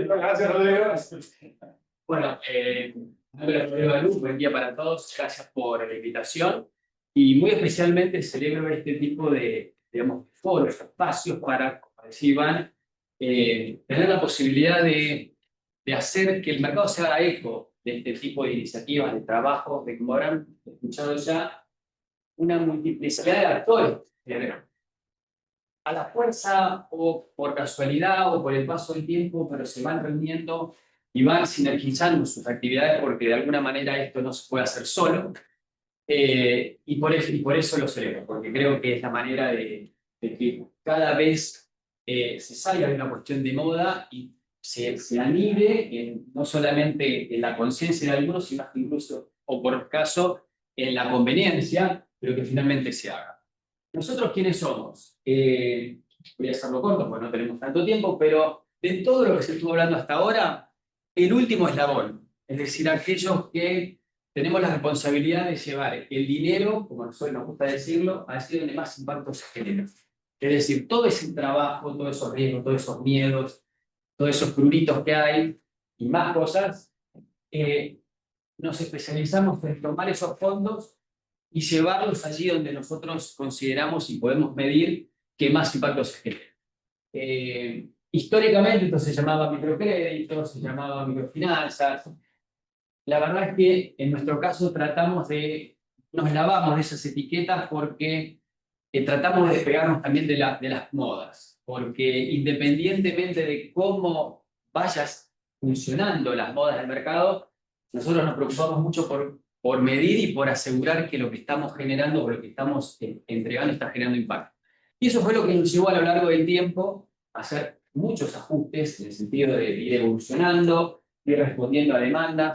Gracias, Rodrigo. Bueno, buen día para todos. Gracias por la invitación. Y muy especialmente celebro este tipo de, digamos, foros, espacios para, como decía Iván, tener la posibilidad de hacer que el mercado se haga eco de este tipo de iniciativas, de trabajo, de como habrán escuchado ya, una multiplicidad de actores. A la fuerza o por casualidad o por el paso del tiempo, pero se van reuniendo y van sinergizando sus actividades porque de alguna manera esto no se puede hacer solo. Y por eso lo celebro, porque creo que es la manera de que cada vez se salga de una cuestión de moda y se anide no solamente en la conciencia de algunos, sino incluso, o por caso, en la conveniencia, pero que finalmente se haga. ¿Nosotros quiénes somos? Voy a hacerlo corto porque no tenemos tanto tiempo, pero de todo lo que se estuvo hablando hasta ahora, el último eslabón, es decir, aquellos que tenemos la responsabilidad de llevar el dinero, como nos gusta decirlo, a ese donde más impacto se genera. Es decir, todo ese trabajo, todos esos riesgos, todos esos miedos, todos esos pruritos que hay y más cosas, nos especializamos en tomar esos fondos y llevarlos allí donde nosotros consideramos y podemos medir que más impacto se genera. Históricamente esto se llamaba microcrédito, se llamaba microfinanzas. La verdad es que en nuestro caso nos lavamos de esas etiquetas porque tratamos de despegarnos también de las modas, porque independientemente de cómo vayas funcionando las modas del mercado, nosotros nos preocupamos mucho por medir y por asegurar que lo que estamos generando o lo que estamos entregando está generando impacto. Y eso fue lo que nos llevó a lo largo del tiempo a hacer muchos ajustes en el sentido de ir evolucionando, ir respondiendo a demanda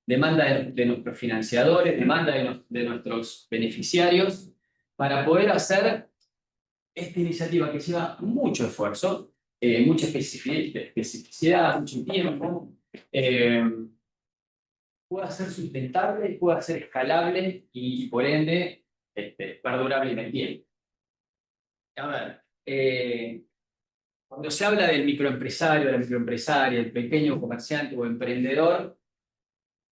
de nuestros financiadores, demanda de nuestros beneficiarios, para poder hacer esta iniciativa que lleva mucho esfuerzo, mucha especificidad, mucho tiempo, pueda ser sustentable, pueda ser escalable y por ende perdurable en el tiempo. A ver, cuando se habla del microempresario, de la microempresaria, el pequeño comerciante o emprendedor,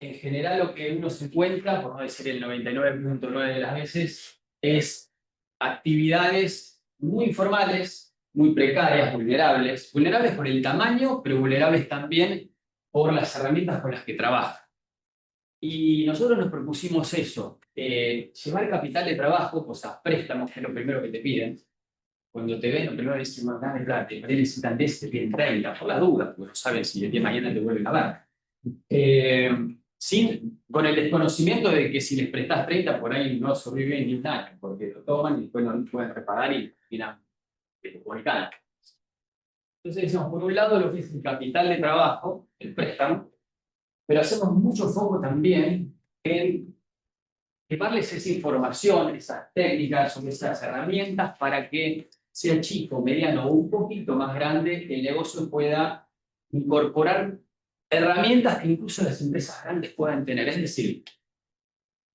en general lo que uno se encuentra, por no decir el 99.9 de las veces, es actividades muy informales, muy precarias, vulnerables por el tamaño, pero vulnerables también por las herramientas con las que trabaja. Y nosotros nos propusimos eso, llevar capital de trabajo, cosas, préstamos, que es lo primero que te piden. Cuando te ven, lo primero es decir, dame plata, pero necesitan de este, bien 30, por las dudas, porque no saben si el día de mañana te vuelven a dar. Con el desconocimiento de que si les prestás 30 por ahí no sobreviven ni un año, porque lo toman y después no lo pueden reparar y terminan publicando. Entonces decimos, por un lado lo que es el capital de trabajo, el préstamo, pero hacemos mucho foco también en llevarles esa información, esas técnicas o esas herramientas para que sea chico, mediano o un poquito más grande, el negocio pueda incorporar herramientas que incluso las empresas grandes puedan tener. Es decir,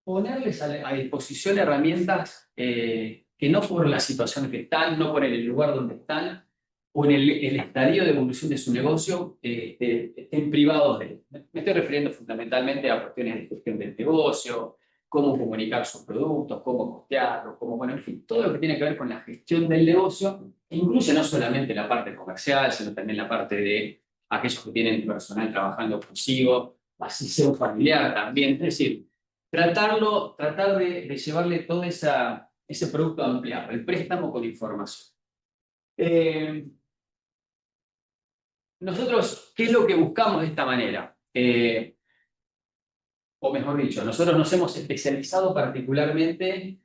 ponerles a disposición herramientas que no por la situación que están, no por el lugar donde están, o en el estadio de evolución de su negocio, estén privados de él. Me estoy refiriendo fundamentalmente a cuestiones de gestión del negocio, cómo comunicar sus productos, cómo costearlos, bueno, en fin, todo lo que tiene que ver con la gestión del negocio, que incluye no solamente la parte comercial, sino también la parte de aquellos que tienen personal trabajando consigo, así sea un familiar también. Es decir, tratar de llevarle todo ese producto ampliado, el préstamo con información. Nosotros, ¿qué es lo que buscamos de esta manera? O mejor dicho, nosotros nos hemos especializado particularmente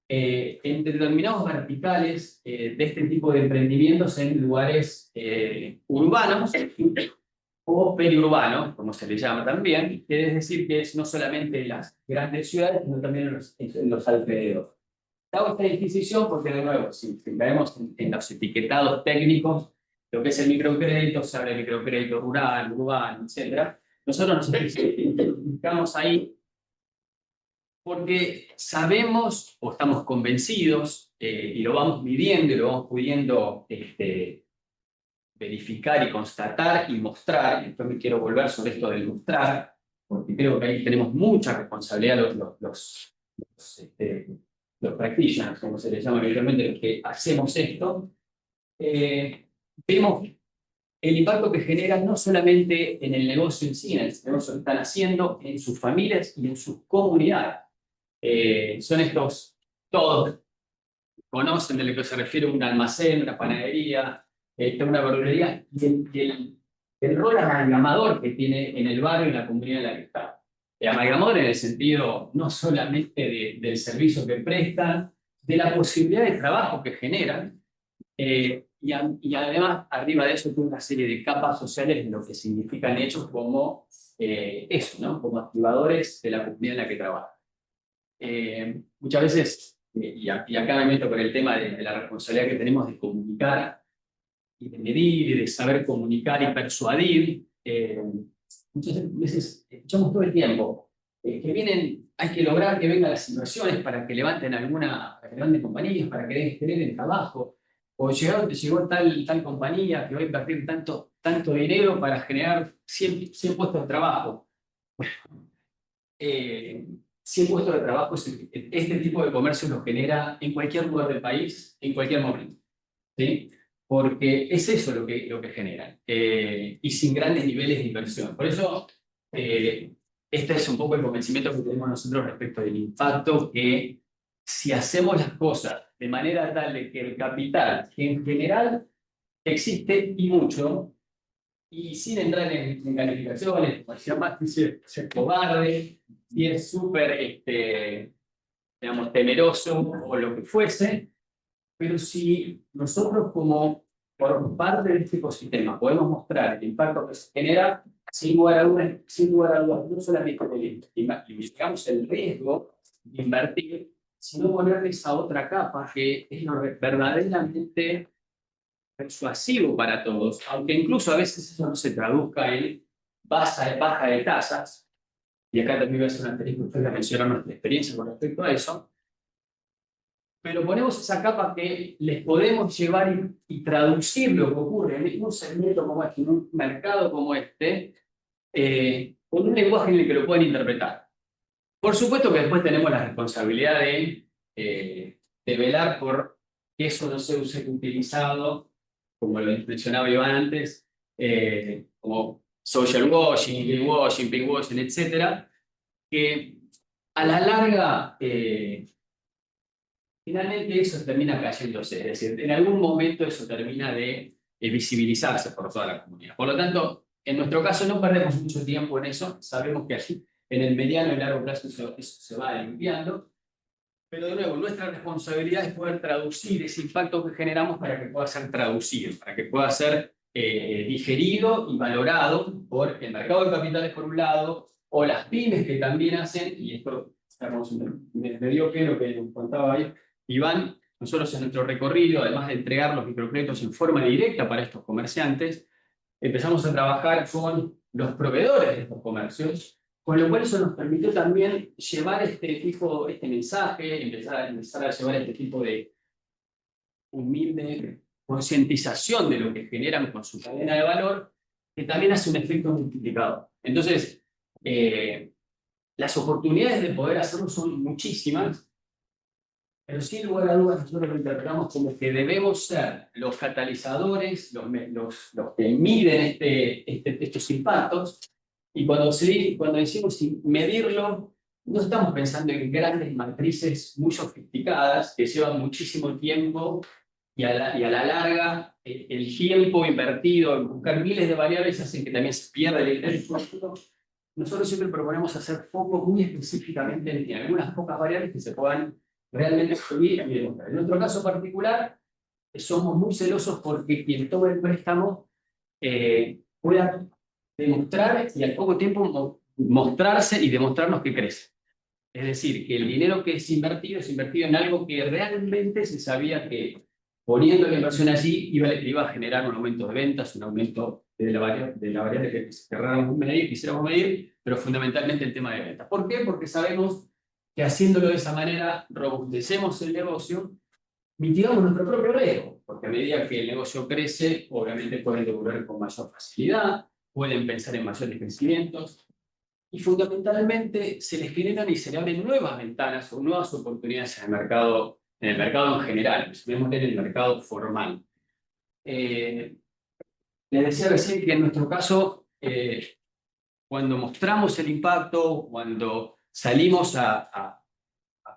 en determinados verticales de este tipo de emprendimientos en lugares urbanos o periurbanos, como se le llama también, que es decir, que es no solamente en las grandes ciudades, sino también en los alrededores. Hago esta distinción porque, de nuevo, si caemos en los etiquetados técnicos, lo que es el microcrédito, se habla de microcrédito rural, urbano, etc. Nosotros nos especificamos ahí porque sabemos o estamos convencidos y lo vamos midiendo y lo vamos pudiendo verificar y constatar y mostrar, y después me quiero volver sobre esto del mostrar, porque creo que ahí tenemos mucha responsabilidad los practitioners, como se les llama habitualmente, los que hacemos esto, vemos el impacto que genera no solamente en el negocio en sí, en el negocio que están haciendo, en sus familias y en sus comunidades. Son estos, todos conocen de lo que se refiere a un almacén, una panadería, una verdulería, el rol amalgamador que tiene en el barrio y en la comunidad en la que está. El amalgamador en el sentido no solamente del servicio que prestan, de la posibilidad de trabajo que generan, y además, arriba de eso, tiene una serie de capas sociales de lo que significan hechos como eso, ¿no? Como activadores de la comunidad en la que trabajan. Muchas veces, y acá me meto con el tema de la responsabilidad que tenemos de comunicar y de medir y de saber comunicar y persuadir, muchas veces escuchamos todo el tiempo que vienen, hay que lograr que vengan las inversiones para que levanten para que levanten compañías, para que generen trabajo, o llegó tal compañía que va a invertir tanto dinero para generar 100 puestos de trabajo. 100 puestos de trabajo, este tipo de comercio lo genera en cualquier lugar del país, en cualquier momento. ¿Sí? Porque es eso lo que generan, y sin grandes niveles de inversión. Por eso, este es un poco el convencimiento que tenemos nosotros respecto del impacto que si hacemos las cosas de manera tal de que el capital, que en general existe y mucho, y sin entrar en calificaciones, como decía Mati, si es cobarde, si es súper, digamos, temeroso o lo que fuese, pero si nosotros como por parte de este ecosistema podemos mostrar el impacto que se genera, sin lugar a dudas, no solamente limitamos el riesgo de invertir, sino ponerle esa otra capa que es lo verdaderamente persuasivo para todos, aunque incluso a veces eso no se traduzca en baja de tasas, y acá también voy a hacer una asterisco, ustedes mencionaron nuestra experiencia con respecto a eso, pero ponemos esa capa que les podemos llevar y traducir lo que ocurre en un segmento como este, en un mercado como este, con un lenguaje en el que lo pueden interpretar. Por supuesto que después tenemos la responsabilidad de velar por que eso no se use utilizado, como lo mencionaba Iván antes, como social washing, greenwashing, pinkwashing, etcétera, que a la larga finalmente eso termina cayéndose, es decir, en algún momento eso termina de visibilizarse por toda la comunidad. Por lo tanto, en nuestro caso no perdemos mucho tiempo en eso, sabemos que allí en el mediano y largo plazo eso se va limpiando, pero de nuevo, nuestra responsabilidad es poder traducir ese impacto que generamos para que pueda ser traducido, para que pueda ser digerido y valorado por el mercado de capitales por un lado, o las pymes que también hacen, y esto me dio que lo que nos contaba ahí Iván, nosotros en nuestro recorrido, además de entregar los microcréditos en forma directa para estos comerciantes, empezamos a trabajar con los proveedores de estos comercios, con lo cual eso nos permitió también llevar este mensaje, empezar a llevar este tipo de humilde concientización de lo que generan con su cadena de valor, que también hace un efecto multiplicador. Entonces, las oportunidades de poder hacerlo son muchísimas, pero sin lugar a dudas nosotros lo interpretamos como que debemos ser los catalizadores, los que miden estos impactos, y cuando decimos medirlo, no estamos pensando en grandes matrices muy sofisticadas que llevan muchísimo tiempo y a la larga el tiempo invertido en buscar miles de variables hace que también se pierda el interés. Nosotros siempre proponemos hacer foco muy específicamente en algunas pocas variables que se puedan realmente subir y demostrar. En nuestro caso particular, somos muy celosos porque quien toma el préstamo pueda demostrar y al poco tiempo mostrarse y demostrarnos que crece. Es decir, que el dinero que es invertido en algo que realmente se sabía que poniendo la inversión allí iba a generar un aumento de ventas, un aumento de la variable que quisiéramos medir, pero fundamentalmente el tema de ventas. ¿Por qué? Porque sabemos que haciéndolo de esa manera robustecemos el negocio mitigamos nuestro propio riesgo, porque a medida que el negocio crece, obviamente pueden devolver con mayor facilidad, pueden pensar en mayores crecimientos, y fundamentalmente se les generan y se le abren nuevas ventanas o nuevas oportunidades en el mercado en general, vemos en el mercado formal. Les decía recién que en nuestro caso, cuando mostramos el impacto, cuando salimos a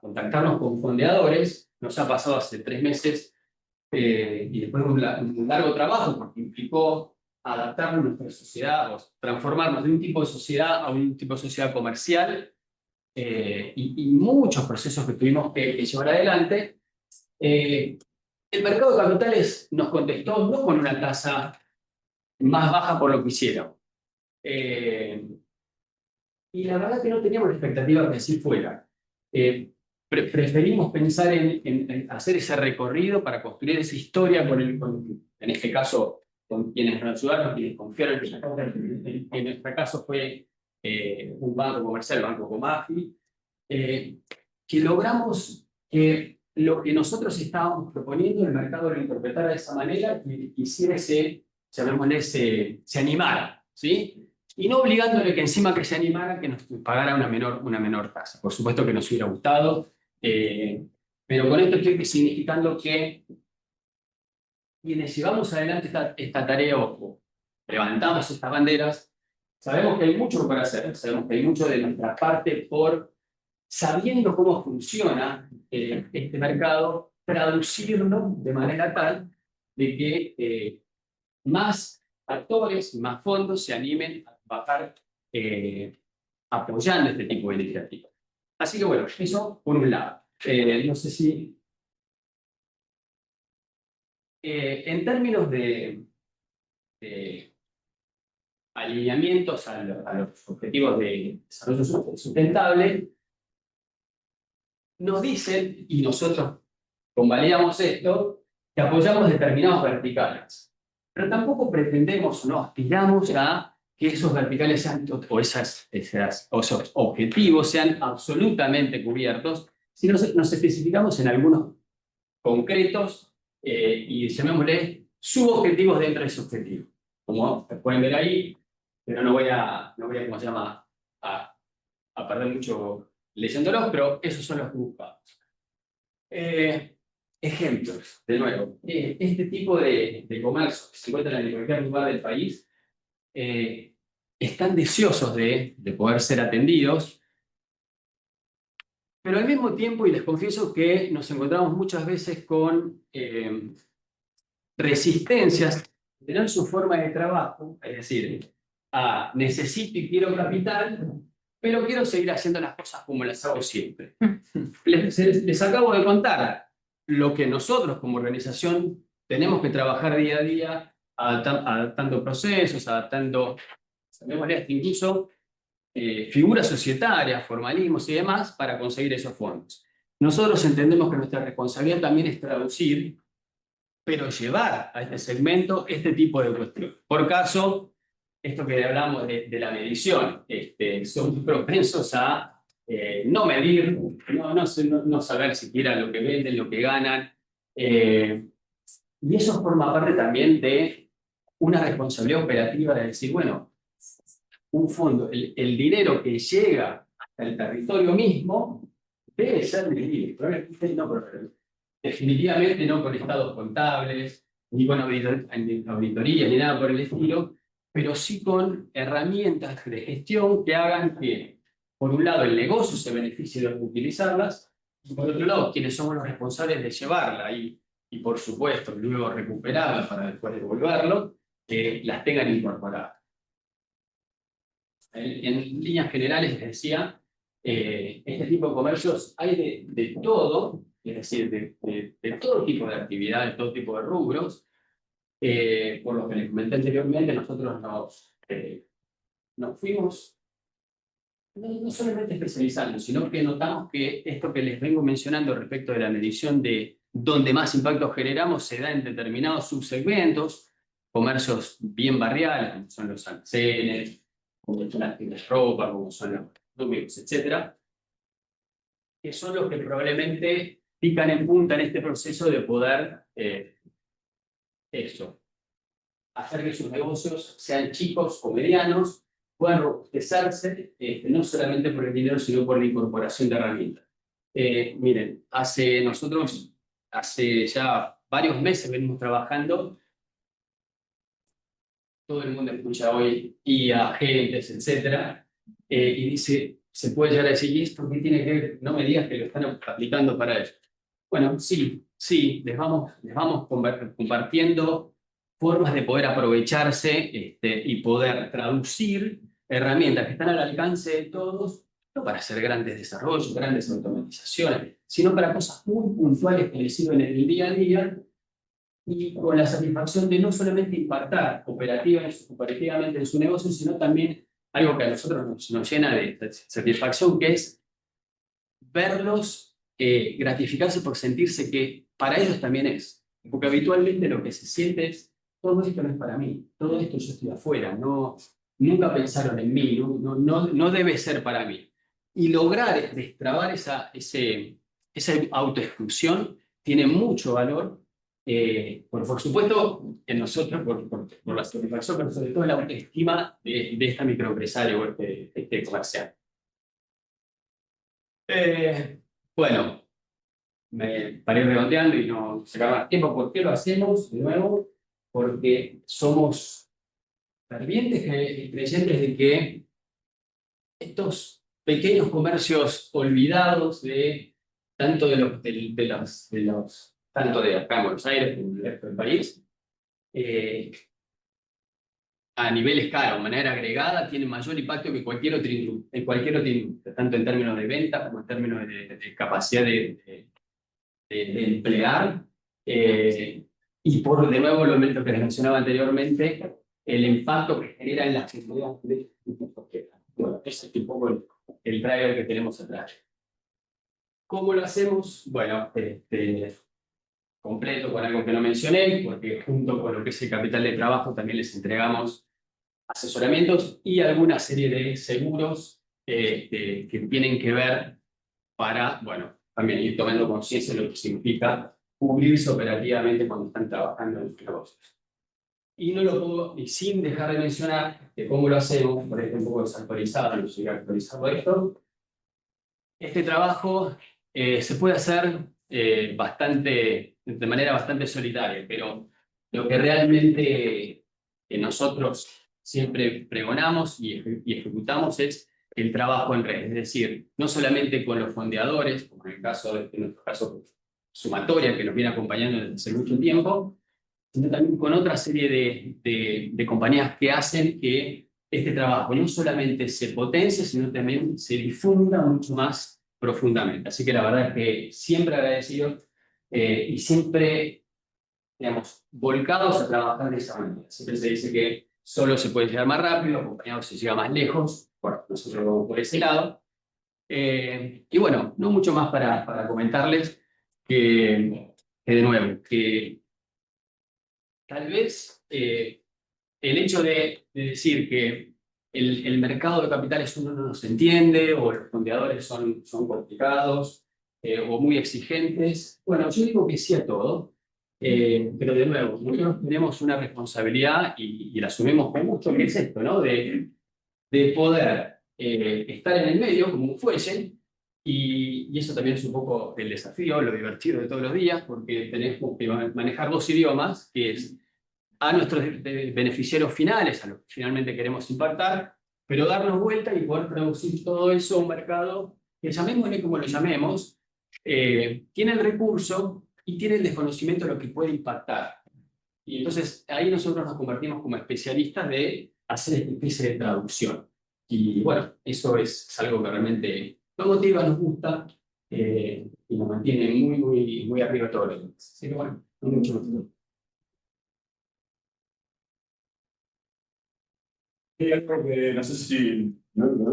contactarnos con fondeadores, nos ha pasado hace 3 meses, y después de un largo trabajo, porque implicó adaptar nuestra sociedad, o transformarnos de un tipo de sociedad a un tipo de sociedad comercial, y muchos procesos que tuvimos que llevar adelante. El mercado de capitales nos contestó no con una tasa más baja por lo que hicieron. Y la verdad que no teníamos la expectativa que así fuera. Preferimos pensar en hacer ese recorrido para construir esa historia en este caso, con quienes nos ayudaron, quienes confiaron en nosotros. En nuestro caso fue un banco comercial, el Banco Comafi, que logramos que lo que nosotros estábamos proponiendo, el mercado lo interpretara de esa manera y quisiera llamémosle, se animara, ¿sí? Y no obligándole que encima que se animara, que nos pagara una menor tasa. Por supuesto que nos hubiera gustado, pero con esto estoy significando que quienes llevamos adelante esta tarea o levantamos estas banderas, sabemos que hay mucho por hacer, sabemos que hay mucho de nuestra parte por, sabiendo cómo funciona este mercado, traducirlo de manera tal de que más actores, más fondos se animen a bajar apoyando este tipo de iniciativas. Así que bueno, eso por un lado. No sé si en términos de alineamientos a los objetivos de desarrollo sustentable, nos dicen, y nosotros convalidamos esto, que apoyamos determinados verticales. Pero tampoco pretendemos o no aspiramos a que esos verticales sean, o esos objetivos sean absolutamente cubiertos, sino nos especificamos en algunos concretos y llamémosle subobjetivos dentro de ese objetivo. Como pueden ver ahí, pero no voy a ¿cómo se llama?, a perder mucho leyéndolos, pero esos son los que buscamos. Ejemplos, de nuevo, este tipo de comercio que se encuentran en cualquier lugar del país están deseosos de poder ser atendidos, pero al mismo tiempo, y les confieso que nos encontramos muchas veces con resistencias de tener su forma de trabajo, es decir, necesito y quiero capital, pero quiero seguir haciendo las cosas como las hago siempre. Les acabo de contar lo que nosotros como organización tenemos que trabajar día a día, adaptando procesos, adaptando, incluso figuras societarias, formalismos y demás, para conseguir esos fondos. Nosotros entendemos que nuestra responsabilidad también es traducir, pero llevar a este segmento este tipo de cuestiones. Por caso, esto que hablamos de la medición, son propensos a no medir, no saber siquiera lo que venden, lo que ganan, y eso forma parte también de una responsabilidad operativa de decir, bueno, un fondo, el dinero que llega hasta el territorio mismo debe ser medido. Definitivamente no con estados contables, ni con auditorías, ni nada por el estilo, pero sí con herramientas de gestión que hagan que, por un lado, el negocio se beneficie de utilizarlas, y por otro lado, quienes somos los responsables de llevarla y por supuesto, luego recuperarla para después devolverlo, que las tengan incorporadas. En líneas generales, les decía, este tipo de comercios hay de todo, es decir, de todo tipo de actividad, de todo tipo de rubros. Por lo que les comenté anteriormente, nosotros nos fuimos no solamente especializando, sino que notamos que esto que les vengo mencionando respecto de la medición de dónde más impacto generamos se da en determinados subsegmentos, comercios bien barriales, como son los almacenes, como son las tiendas de ropa, como son los números, etcétera, que son los que probablemente pican en punta en este proceso de poder hacer que sus negocios, sean chicos o medianos, puedan robustecerse, no solamente por el dinero, sino por la incorporación de herramientas. Miren, nosotros hace ya varios meses venimos trabajando, todo el mundo escucha hoy IA, agentes, etcétera, y dice, se puede llegar a decir, ¿y esto qué tiene que ver? No me digas que lo están aplicando para ello. Bueno, sí, les vamos compartiendo formas de poder aprovecharse y poder traducir herramientas que están al alcance de todos, no para hacer grandes desarrollos, grandes automatizaciones, sino para cosas muy puntuales que les sirven en el día a día y con la satisfacción de no solamente impactar operativamente en su negocio, sino también algo que a nosotros nos llena de satisfacción, que es verlos gratificarse por sentirse que para ellos también es. Porque habitualmente lo que se siente es, todo esto no es para mí, todo esto yo estoy afuera, nunca pensaron en mí, no debe ser para mí. Y lograr destrabar esa autoexclusión tiene mucho valor, por supuesto, en nosotros, por la satisfacción, pero sobre todo la autoestima de esta microempresaria o este comercial. Bueno, para ir redondeando y no sacar más tiempo, ¿por qué lo hacemos? De nuevo, porque somos fervientes creyentes de que estos pequeños comercios olvidados tanto tanto de acá en Buenos Aires como del resto del país, a nivel escala o manera agregada, tienen mayor impacto que cualquier otra industria, tanto en términos de venta como en términos de capacidad de emplear. Y de nuevo, lo que les mencionaba anteriormente, el impacto que genera en las comunidades. Bueno, ese es un poco el driver que tenemos atrás. ¿Cómo lo hacemos? Bueno, completo con algo que no mencioné, porque junto con lo que es el capital de trabajo también les entregamos asesoramientos y alguna serie de seguros que tienen que ver para, bueno, también ir tomando conciencia de lo que significa cubrirse operativamente cuando están trabajando en sus negocios. Y no lo puedo, y sin dejar de mencionar que cómo lo hacemos, por ejemplo, un poco desactualizado, no llegué a actualizado esto. Este trabajo se puede hacer de manera bastante solitaria, pero lo que realmente nosotros siempre pregonamos y ejecutamos es el trabajo en red, es decir, no solamente con los fondeadores, como en nuestro caso, Sumatoria, que nos viene acompañando desde hace mucho tiempo, sino también con otra serie de compañías que hacen que este trabajo no solamente se potencie, sino también se difunda mucho más profundamente. Así que la verdad es que siempre agradecido y siempre, digamos, volcados a trabajar de esa manera. Siempre se dice que solo se puede llegar más rápido, acompañado se llega más lejos. Bueno, nosotros vamos por ese lado. Y bueno, no mucho más para comentarles que de nuevo, que tal vez el hecho de decir que el mercado de capitales uno no nos entiende o los fondeadores son complicados o muy exigentes, bueno, yo digo que sí a todo, pero de nuevo, nosotros tenemos una responsabilidad y la asumimos con mucho, que es esto, ¿no? De poder estar en el medio como un fuelle. Y eso también es un poco el desafío, lo divertido de todos los días, porque tenemos que manejar dos idiomas, que es a nuestros beneficiarios finales, a los que finalmente queremos impactar, pero darnos vuelta y poder producir todo eso a un mercado que, llamémosle como lo llamemos, tiene el recurso y tiene el desconocimiento de lo que puede impactar. Y entonces ahí nosotros nos convertimos como especialistas de hacer esta especie de traducción. Y bueno, eso es algo que realmente nos motiva, nos gusta y nos mantiene muy arriba todos los días. Así que bueno, no mucho más. Sí, algo que no sé si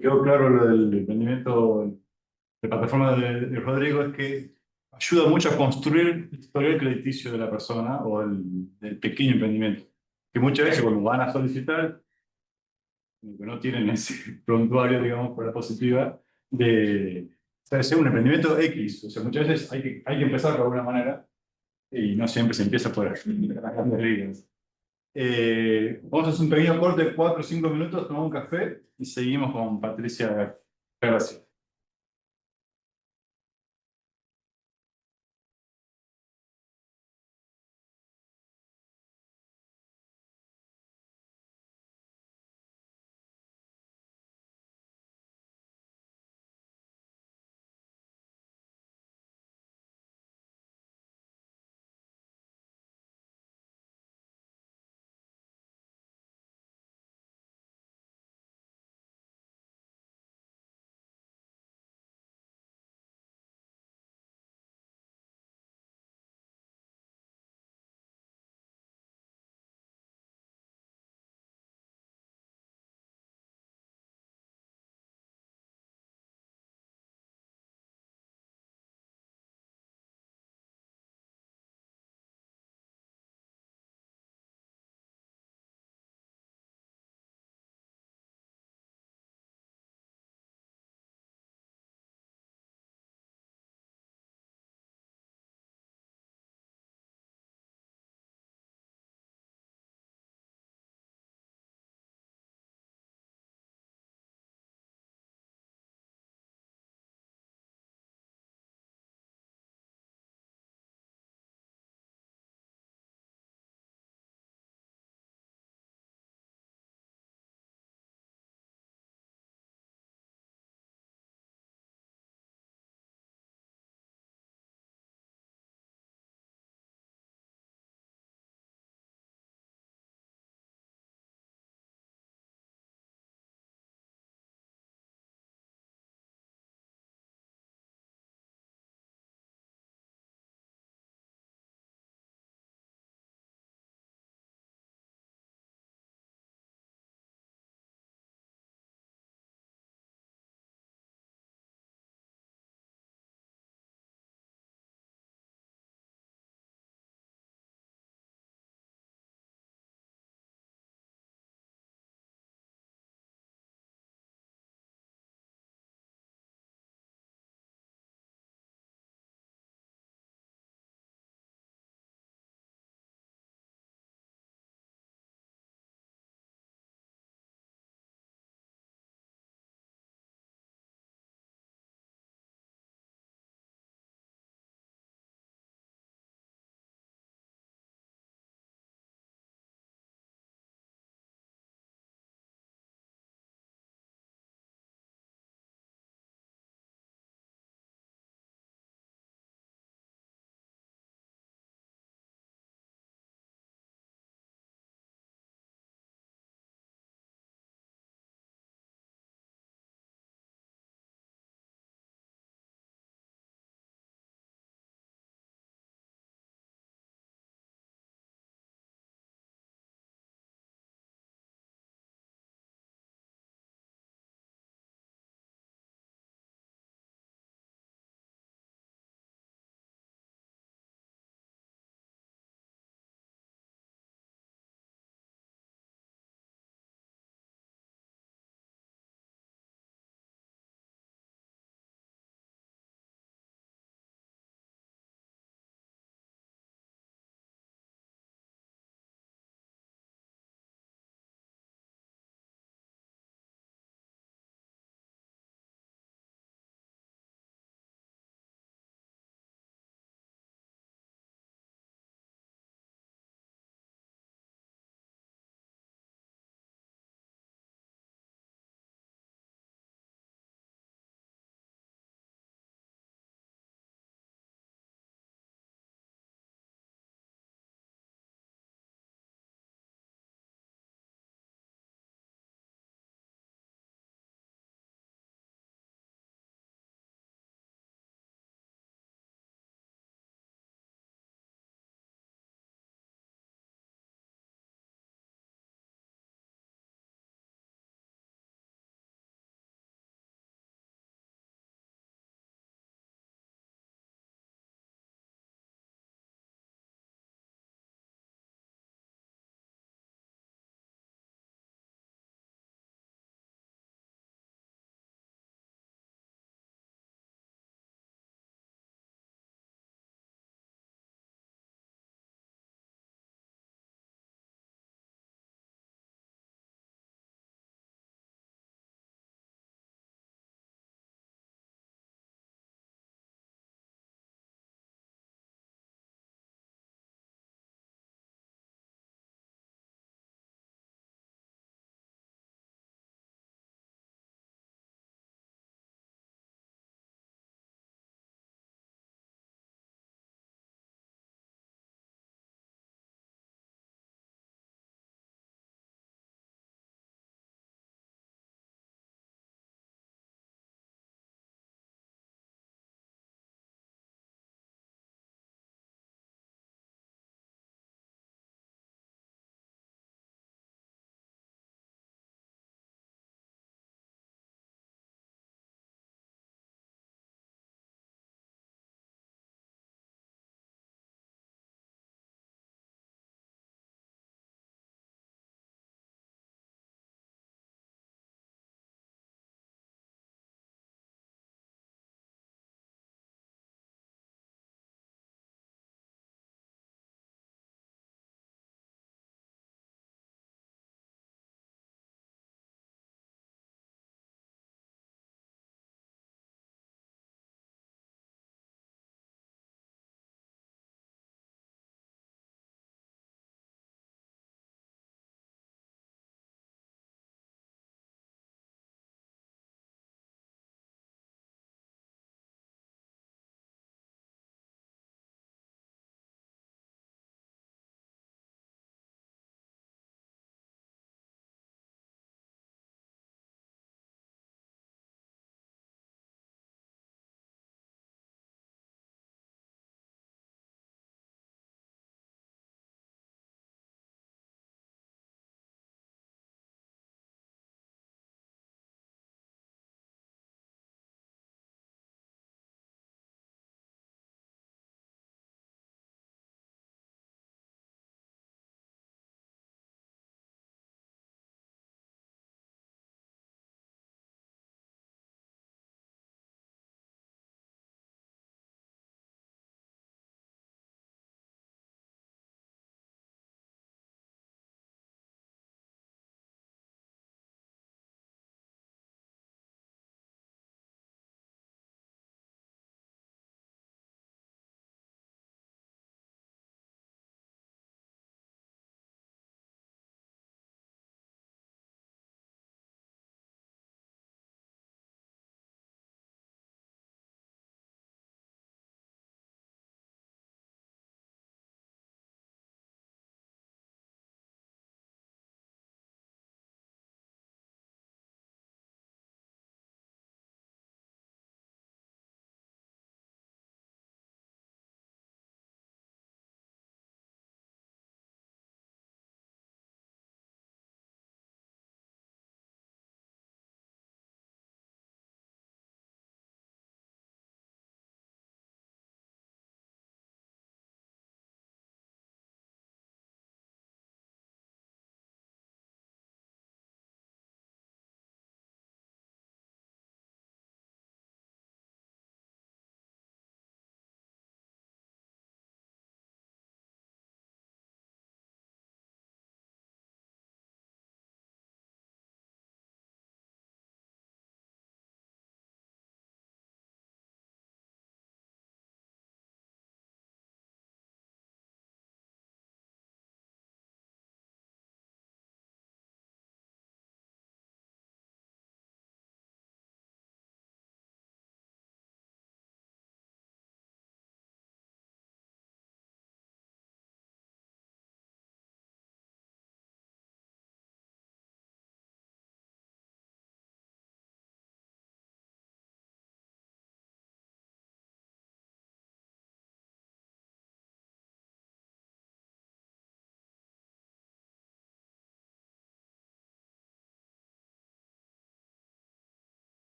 quedó claro lo del emprendimiento de plataforma de Rodrigo es que ayuda mucho a construir el historial crediticio de la persona o del pequeño emprendimiento. Que muchas veces cuando van a solicitar, como que no tienen ese prontuario, digamos, por la positiva, de sea, es un emprendimiento X. O sea, muchas veces hay que empezar de alguna manera y no siempre se empieza por las grandes ligas. Vamos a hacer un pequeño corte de 4 o 5 minutos, tomamos un café y seguimos con Patricia. Gracias.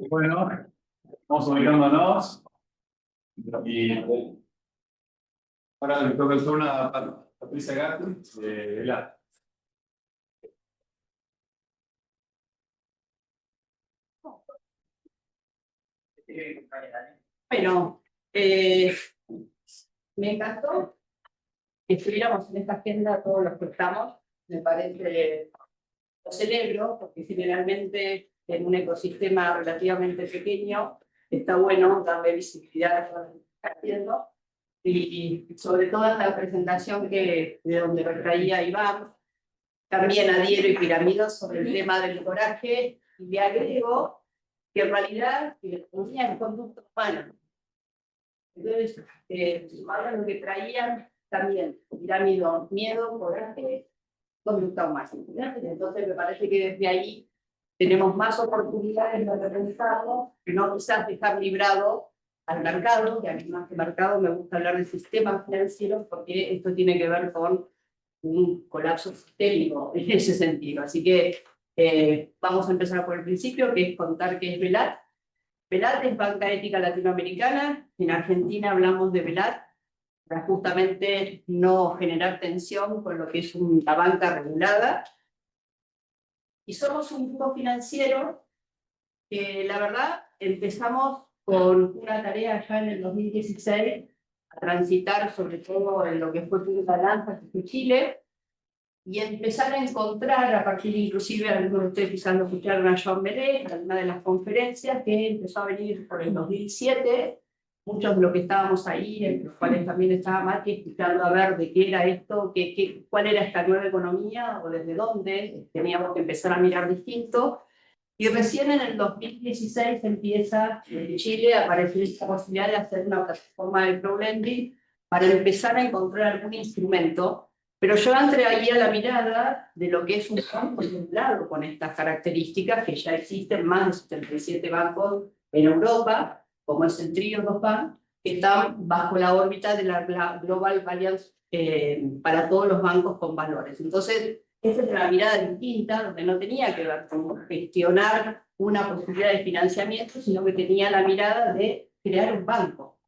Bueno, vamos ubicándonos. Y ahora le toca el turno a Patricia Gatti de Velar. Bueno, me encantó que estuviéramos en esta agenda todos los que estamos. Me parece, lo celebro, porque generalmente en un ecosistema relativamente pequeño está bueno darle visibilidad a todo lo que está haciendo. Y sobre todo en la presentación de donde lo traía Iván, también adhiero y piramido sobre el tema del coraje, y le agrego que en realidad la economía es conducta humana. Entonces, ahora lo que traían también, pirámido, miedo, coraje, conducta humana. Entonces, me parece que desde ahí tenemos más oportunidades de repensarlo, que no quizás dejar librado al mercado, que a mí más que mercado me gusta hablar de sistemas financieros, porque esto tiene que ver con un colapso sistémico en ese sentido. Así que vamos a empezar por el principio, que es contar qué es Velar. Velar es Banca Ética Latinoamericana. En Argentina hablamos de Velar para justamente no generar tensión con lo que es una banca regulada. Y somos un grupo financiero que, la verdad, empezamos con una tarea ya en el 2016 a transitar sobre todo en lo que fue Punta Lanza, que fue Chile, y empezar a encontrar, a partir inclusive, algunos de ustedes quizás lo escucharon a John Belé, en una de las conferencias, que empezó a venir por el 2007, muchos de los que estábamos ahí, entre los cuales también estaba Mati, explicando a ver de qué era esto, cuál era esta nueva economía, o desde dónde teníamos que empezar a mirar distinto. Y recién en el 2016 empieza en Chile a aparecer esta posibilidad de hacer una plataforma de crowdlending para empezar a encontrar algún instrumento. Pero yo entré ahí a la mirada de lo que es un banco regulado con estas características, que ya existen más de 77 bancos en Europa, como es el Triodos Bank, que están bajo la órbita de la Global Alliance para todos los bancos con valores. Entonces, esa es una mirada distinta, donde no tenía que ver con gestionar una posibilidad de financiamiento, sino que tenía la mirada de crear un banco.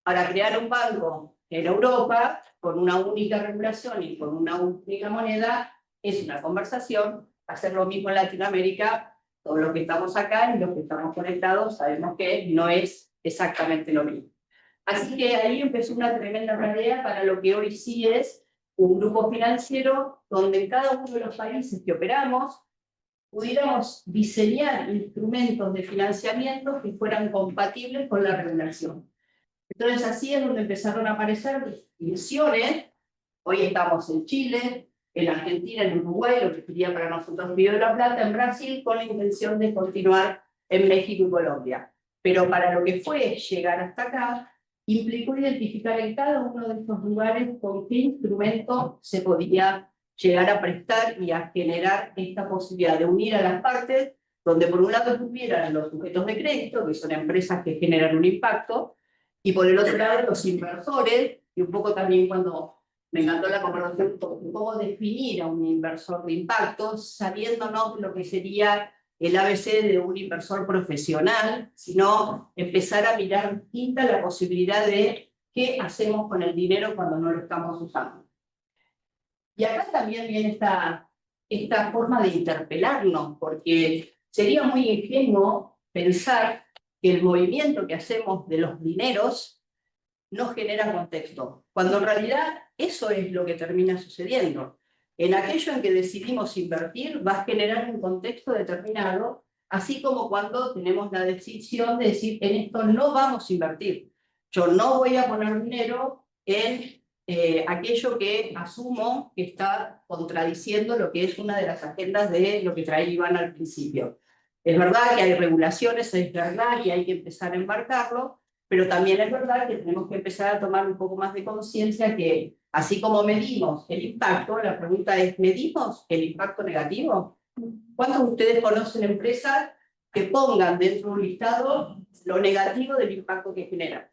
Para crear un banco en Europa, con una única regulación y con una única moneda, es una conversación. Hacer lo mismo en Latinoamérica, todos los que estamos acá y los que estamos conectados sabemos que no es exactamente lo mismo. Así que ahí empezó una tremenda tarea para lo que hoy sí es un grupo financiero donde en cada uno de los países que operamos pudiéramos diseñar instrumentos de financiamiento que fueran compatibles con la regulación. Entonces así es donde empezaron a aparecer distinciones. Hoy estamos en Chile, en Argentina, en Uruguay, lo que sería para nosotros Río de la Plata, en Brasil, con la intención de continuar en México y Colombia. Pero para lo que fue llegar hasta acá, implicó identificar en cada uno de estos lugares con qué instrumento se podía llegar a prestar y a generar esta posibilidad de unir a las partes, donde por un lado estuvieran los sujetos de crédito, que son empresas que generan un impacto, y por el otro lado los inversores, y un poco también cuando me encantó la conversación con cómo definir a un inversor de impacto, sabiéndonos lo que sería el ABC de un inversor profesional, sino empezar a mirar distinta la posibilidad de qué hacemos con el dinero cuando no lo estamos usando. Y acá también viene esta forma de interpelarnos, porque sería muy ingenuo pensar que el movimiento que hacemos de los dineros no genera contexto, cuando en realidad eso es lo que termina sucediendo. En aquello en que decidimos invertir va a generar un contexto determinado, así como cuando tenemos la decisión de decir, en esto no vamos a invertir. Yo no voy a poner dinero en aquello que asumo que está contradiciendo lo que es una de las agendas de lo que traía Iván al principio. Es verdad que hay regulaciones, es verdad que hay que empezar a embarcarlo, pero también es verdad que tenemos que empezar a tomar un poco más de conciencia que, así como medimos el impacto, la pregunta es, ¿medimos el impacto negativo? ¿Cuántos de ustedes conocen empresas que pongan dentro de un listado lo negativo del impacto que generan?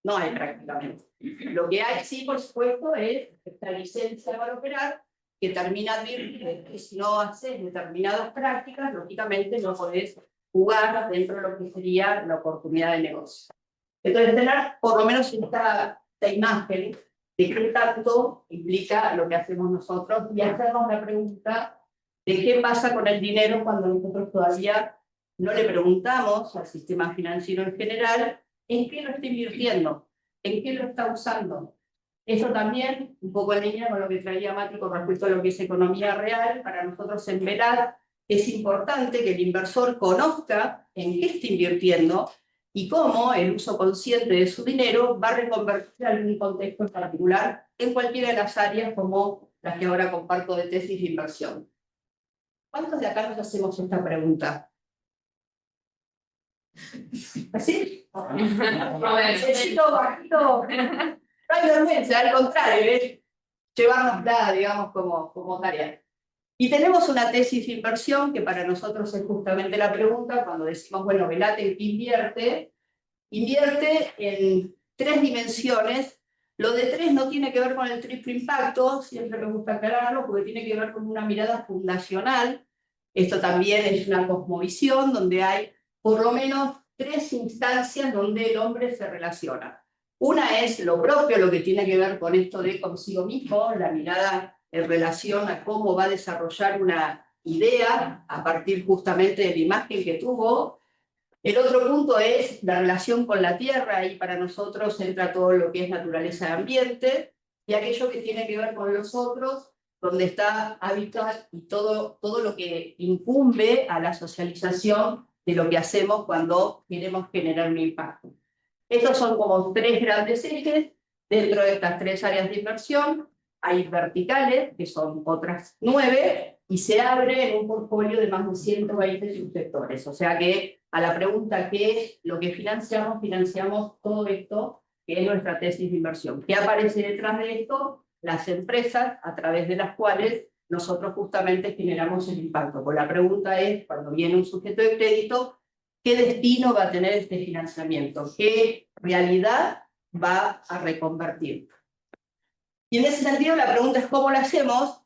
No hay prácticamente. Lo que hay, sí, por supuesto, es esta licencia para operar, que termina advirtiendo que si no haces determinadas prácticas, lógicamente no podés jugar dentro de lo que sería la oportunidad de negocio. Entonces, tener por lo menos esta imagen de qué tanto implica lo que hacemos nosotros y hacernos la pregunta de qué pasa con el dinero cuando nosotros todavía no le preguntamos al sistema financiero en general en qué lo está invirtiendo, en qué lo está usando. Eso también, un poco en línea con lo que traía Mati con respecto a lo que es economía real, para nosotros en Velar es importante que el inversor conozca en qué está invirtiendo y cómo el uso consciente de su dinero va a reconvertir algún contexto en particular en cualquiera de las áreas como las que ahora comparto de tesis de inversión. ¿Cuántos de acá nos hacemos esta pregunta? ¿Así? Necesito bajito. No hay vergüenza, al contrario, es llevárnosla, digamos, como tarea. Y tenemos una tesis de inversión que para nosotros es justamente la pregunta cuando decimos, bueno, Velate en qué invierte. Invierte en 3 dimensiones. Lo de 3 no tiene que ver con el triple impacto, siempre me gusta aclararlo, porque tiene que ver con una mirada fundacional. Esto también es una cosmovisión donde hay por lo menos 3 instancias donde el hombre se relaciona. Una es lo propio, lo que tiene que ver con esto de consigo mismo, la mirada en relación a cómo va a desarrollar una idea a partir justamente de la imagen que tuvo. El otro punto es la relación con la tierra, y para nosotros entra todo lo que es naturaleza y ambiente, y aquello que tiene que ver con los otros, donde está hábitat y todo lo que incumbe a la socialización de lo que hacemos cuando queremos generar un impacto. Estos son como 3 grandes ejes. Dentro de estas 3 áreas de inversión hay verticales, que son otras 9, y se abre en un portfolio de más de 120 subsectores. O sea que a la pregunta ¿qué es lo que financiamos? Financiamos todo esto que es nuestra tesis de inversión. ¿Qué aparece detrás de esto? Las empresas a través de las cuales nosotros justamente generamos el impacto. Pues la pregunta es, cuando viene un sujeto de crédito, ¿qué destino va a tener este financiamiento? ¿Qué realidad va a reconvertir? Y en ese sentido la pregunta es ¿cómo lo hacemos?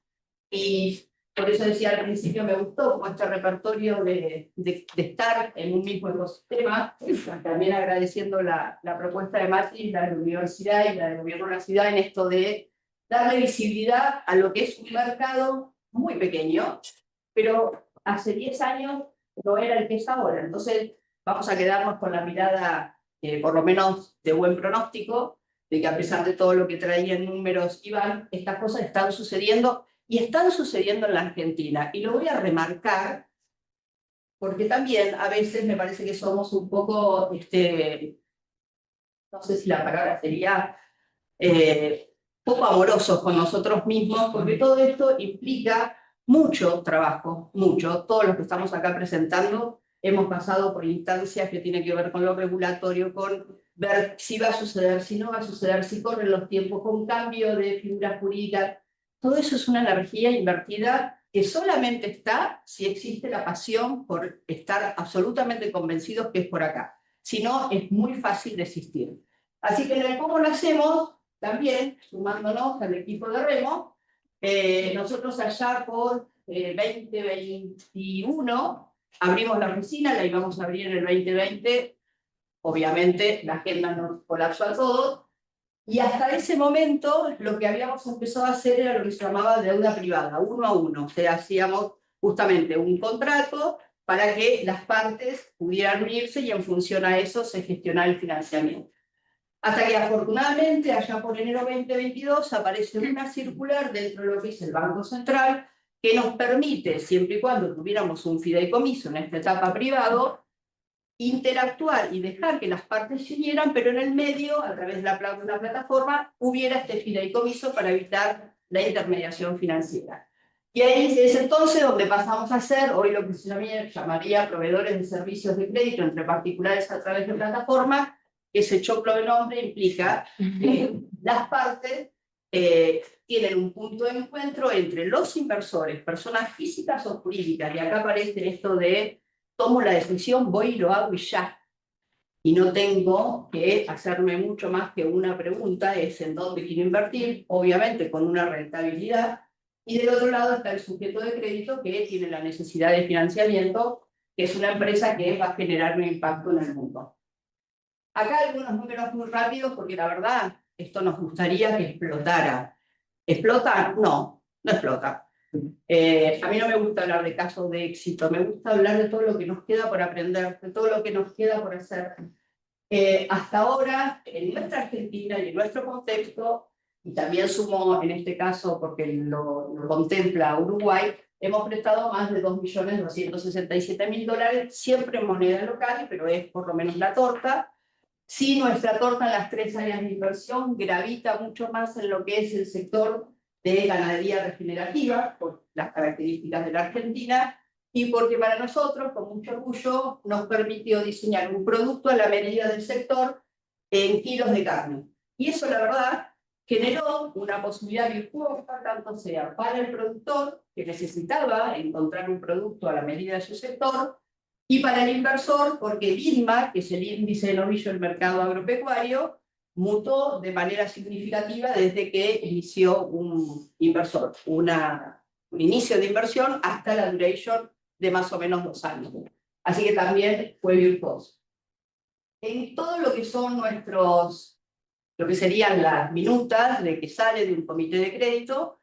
Y por eso decía al principio, me gustó como este repertorio de estar en un mismo ecosistema, también agradeciendo la propuesta de Mati, la de la universidad y la del gobierno de la ciudad, en esto de darle visibilidad a lo que es un mercado muy pequeño, pero hace 10 años no era el que es ahora. Entonces vamos a quedarnos con la mirada, por lo menos de buen pronóstico, de que a pesar de todo lo que traían números Iván, estas cosas están sucediendo y están sucediendo en la Argentina. Y lo voy a remarcar porque también a veces me parece que somos un poco, no sé si la palabra sería, poco amorosos con nosotros mismos, porque todo esto implica mucho trabajo, mucho. Todos los que estamos acá presentando hemos pasado por instancias que tienen que ver con lo regulatorio, con ver si va a suceder, si no va a suceder, si corren los tiempos, con cambio de figura jurídica. Todo eso es una energía invertida que solamente está si existe la pasión por estar absolutamente convencidos que es por acá. Si no, es muy fácil desistir. Así que en el cómo lo hacemos, también sumándonos al equipo de Remo, nosotros allá por 2021 abrimos la oficina, la íbamos a abrir en el 2020, obviamente la agenda nos colapsó a todos, y hasta ese momento lo que habíamos empezado a hacer era lo que se llamaba deuda privada, 1 a 1, o sea, hacíamos justamente un contrato para que las partes pudieran unirse y en función a eso se gestionara el financiamiento. Hasta que afortunadamente, allá por enero 2022, aparece una circular dentro de lo que es el Banco Central que nos permite, siempre y cuando tuviéramos un fideicomiso en esta etapa privado, interactuar y dejar que las partes se unieran, pero en el medio, a través de una plataforma, hubiera este fideicomiso para evitar la intermediación financiera. Y ahí es entonces donde pasamos a hacer hoy lo que se llamaría proveedores de servicios de crédito entre particulares a través de plataforma. Ese choclo de nombre implica que las partes tienen un punto de encuentro entre los inversores, personas físicas o jurídicas, y acá aparece esto de tomo la decisión, voy y lo hago y ya. y no tengo que hacerme mucho más que una pregunta, es en dónde quiero invertir, obviamente con una rentabilidad, y del otro lado está el sujeto de crédito que tiene la necesidad de financiamiento, que es una empresa que va a generar un impacto en el mundo. Acá algunos números muy rápidos, porque la verdad, esto nos gustaría que explotara. ¿Explota? No, no explota. A mí no me gusta hablar de casos de éxito, me gusta hablar de todo lo que nos queda por aprender, de todo lo que nos queda por hacer. Hasta ahora, en nuestra Argentina y en nuestro contexto, y también sumo en este caso porque lo contempla Uruguay, hemos prestado más de 2.267.000 dólares, siempre en moneda local, pero es por lo menos la torta. Sí, nuestra torta en las 3 áreas de inversión gravita mucho más en lo que es el sector de ganadería regenerativa, por las características de la Argentina, y porque para nosotros, con mucho orgullo, nos permitió diseñar un producto a la medida del sector en kilos de carne. Y eso, la verdad, generó una posibilidad virtuosa, tanto sea para el productor, que necesitaba encontrar un producto a la medida de su sector, y para el inversor, porque el INMA, que es el índice de novillo del mercado agropecuario, mutó de manera significativa desde que inició un inversor, un inicio de inversión hasta la duration de más o menos 2 años. Así que también fue virtuoso. En todo lo que son lo que serían las minutas de que sale de un comité de crédito,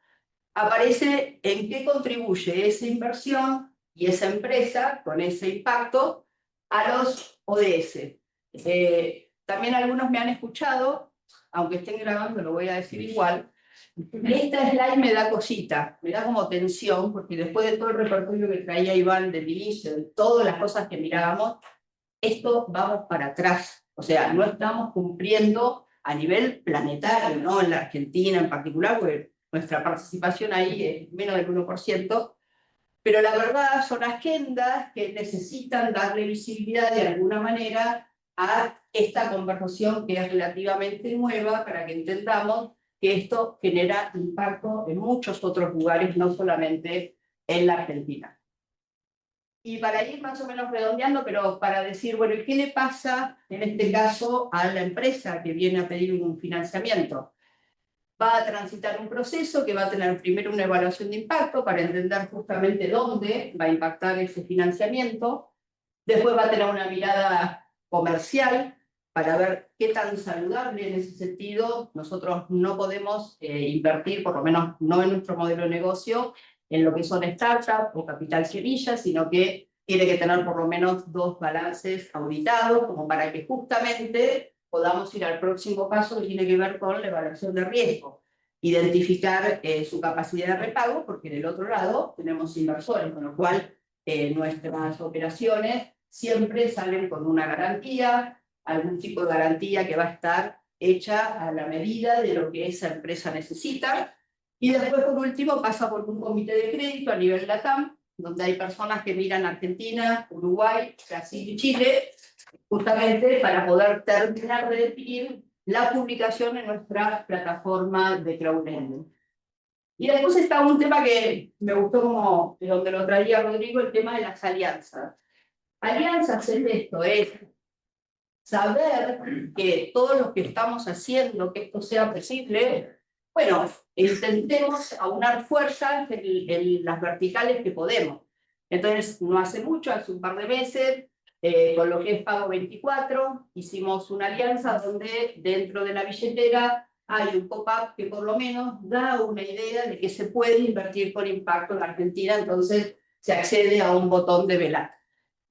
aparece en qué contribuye esa inversión y esa empresa con ese impacto a los ODS. También algunos me han escuchado, aunque estén grabando lo voy a decir igual, esta slide me da cosita, me da como tensión, porque después de todo el repertorio que traía Iván del inicio, de todas las cosas que mirábamos, esto vamos para atrás. O sea, no estamos cumpliendo a nivel planetario, ¿no? En la Argentina en particular, porque nuestra participación ahí es menos del 1%, pero la verdad son agendas que necesitan darle visibilidad de alguna manera a esta conversación que es relativamente nueva para que entendamos que esto genera impacto en muchos otros lugares, no solamente en la Argentina. Y para ir más o menos redondeando, pero para decir, bueno, ¿y qué le pasa en este caso a la empresa que viene a pedir un financiamiento? Va a transitar un proceso que va a tener primero una evaluación de impacto para entender justamente dónde va a impactar ese financiamiento. Después va a tener una mirada comercial para ver qué tan saludable en ese sentido. Nosotros no podemos invertir, por lo menos no en nuestro modelo de negocio, en lo que son startups o capital semilla, sino que tiene que tener por lo menos 2 balances auditados, como para que justamente podamos ir al próximo paso que tiene que ver con la evaluación de riesgo. Identificar su capacidad de repago, porque del otro lado tenemos inversores, con lo cual nuestras operaciones siempre salen con una garantía, algún tipo de garantía que va a estar hecha a la medida de lo que esa empresa necesita. Y después, por último, pasa por un comité de crédito a nivel LATAM, donde hay personas que miran Argentina, Uruguay, Brasil y Chile, justamente para poder terminar de definir la publicación en nuestra plataforma de crowdlending. Y después está un tema que me gustó como de donde lo traía Rodrigo, el tema de las alianzas. Alianzas es esto, es saber que todos los que estamos haciendo que esto sea posible, bueno, intentemos aunar fuerzas en las verticales que podemos. Entonces, no hace mucho, hace un par de meses, con lo que es Pago 24, hicimos una alianza donde dentro de la billetera hay un pop-up que por lo menos da una idea de que se puede invertir con impacto en la Argentina, entonces se accede a un botón de velar.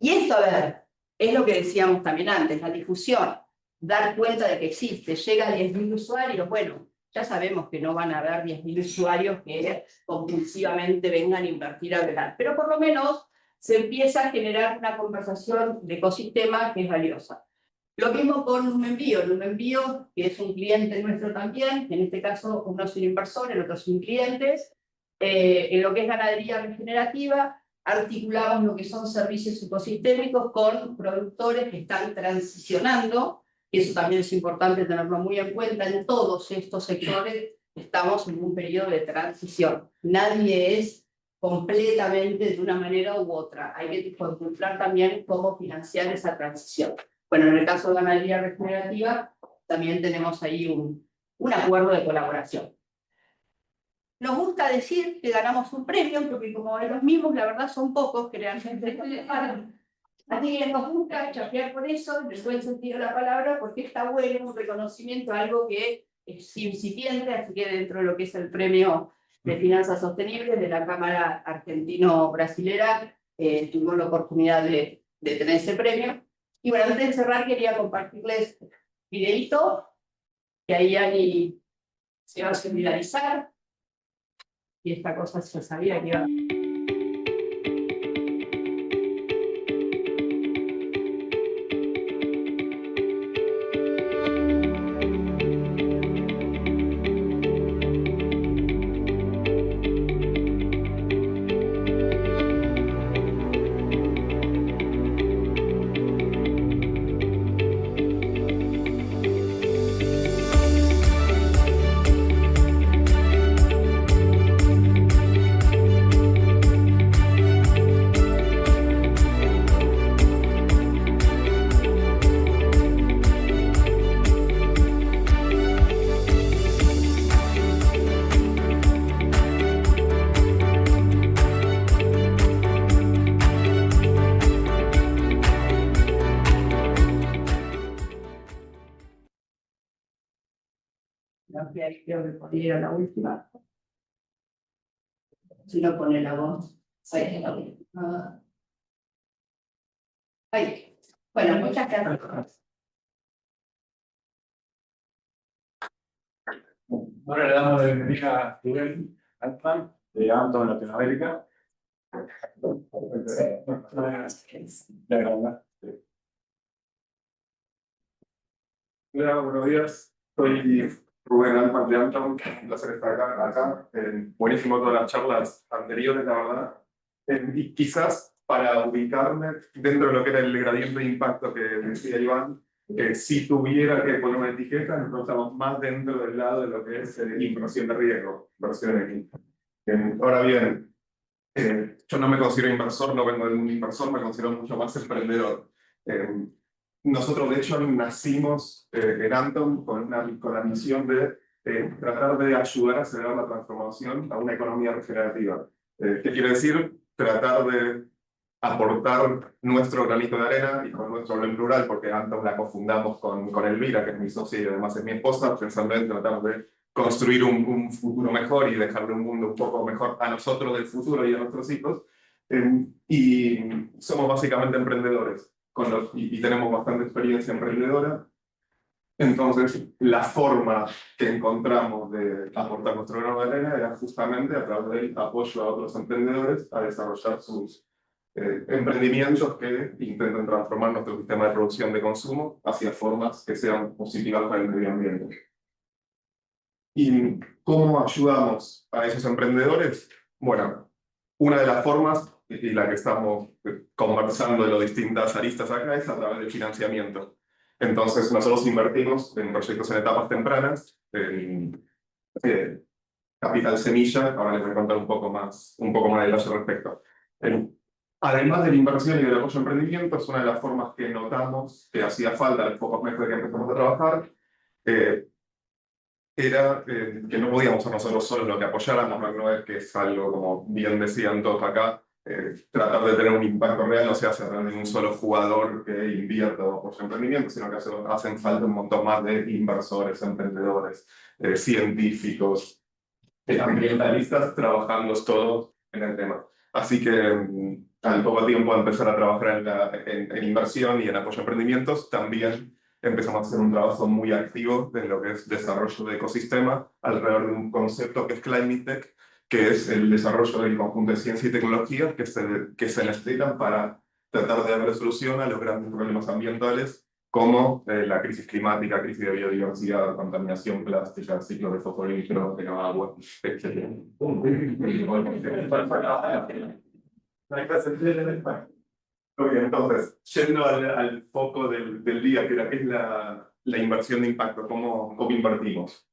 Y esto, a ver, es lo que decíamos también antes, la difusión, dar cuenta de que existe, llega a 10.000 usuarios, bueno, ya sabemos que no van a haber 10.000 usuarios que compulsivamente vengan a invertir a velar, pero por lo menos se empieza a generar una conversación de ecosistema que es valiosa. Lo mismo con Numenbio, que es un cliente nuestro también, en este caso uno es un inversor, el otro es un cliente, en lo que es ganadería regenerativa, articulamos lo que son servicios ecosistémicos con productores que están transicionando, y eso también es importante tenerlo muy en cuenta, en todos estos sectores estamos en un periodo de transición. Nadie es completamente de una manera u otra, hay que contemplar también cómo financiar esa transición. Bueno, en el caso de ganadería regenerativa, también tenemos ahí un acuerdo de colaboración. Nos gusta decir que ganamos un premio, porque como de los mismos, la verdad son pocos que realmente. Así que nos gusta chapear por eso, en el buen sentido de la palabra, porque está bueno un reconocimiento a algo que es incipiente, así que dentro de lo que es el premio de finanzas sostenibles de la Cámara Argentino-Brasilera, tuvimos la oportunidad de tener ese premio. Y bueno, antes de cerrar quería compartirles un videito, que ahí Ani se va a solidarizar, y esta cosa yo sabía que iba. Creo que podría ir a la última. Si no pone la voz. Ahí. Bueno, muchas gracias. Ahora le damos la bienvenida a Rubén Altman, de Anton Latinoamérica. Hola, buenos días. Soy Rubén Altman de Anton. Un placer estar acá. Buenísimo todas las charlas anteriores, la verdad. Y quizás para ubicarme dentro de lo que era el gradiente de impacto que decía Iván, si tuviera que poner una etiqueta, nosotros estamos más dentro del lado de lo que es inversión de riesgo, inversión en equipo. Ahora bien, yo no me considero inversor, no vengo de un inversor, me considero mucho más emprendedor. Nosotros, de hecho, nacimos en Anton con la misión de tratar de ayudar a acelerar la transformación a una economía regenerativa. ¿Qué quiere decir? Tratar de aportar nuestro granito de arena, y con nuestro en plural, porque Anton la cofundamos con Elvira, que es mi socia y además es mi esposa, pensando en tratar de construir un futuro mejor y dejarle un mundo un poco mejor a nosotros del futuro y a nuestros hijos. Y somos básicamente emprendedores. Y tenemos bastante experiencia emprendedora. Entonces, la forma que encontramos de aportar nuestro grano de arena era justamente a través del apoyo a otros emprendedores a desarrollar sus emprendimientos que intenten transformar nuestro sistema de producción de consumo hacia formas que sean positivas para el medio ambiente. ¿Y cómo ayudamos a esos emprendedores? Bueno, una de las formas, y la que estamos conversando de las distintas aristas acá, es a través del financiamiento. Entonces, nosotros invertimos en proyectos en etapas tempranas, en capital semilla. Ahora les voy a contar un poco más de detalle al respecto. Además de la inversión y del apoyo a emprendimiento, es una de las formas que notamos que hacía falta en los pocos meses que empezamos a trabajar. Era que no podíamos ser nosotros solos lo que apoyáramos, no es que es algo, como bien decían todos acá, tratar de tener un impacto real no se hace a través de un solo jugador que invierta o apoya emprendimiento, sino que hacen falta un montón más de inversores, emprendedores, científicos, ambientalistas, trabajando todos en el tema. Así que al poco tiempo de empezar a trabajar en inversión y en apoyo a emprendimientos, también empezamos a hacer un trabajo muy activo en lo que es desarrollo de ecosistema alrededor de un concepto que es Climate Tech, que es el desarrollo del conjunto de ciencia y tecnología que se necesitan para tratar de darle solución a los grandes problemas ambientales como la crisis climática, crisis de biodiversidad, contaminación plástica, ciclo de fosforífero, de agua, etc. Ok, entonces, yendo al foco del día, que es la inversión de impacto, ¿cómo invertimos?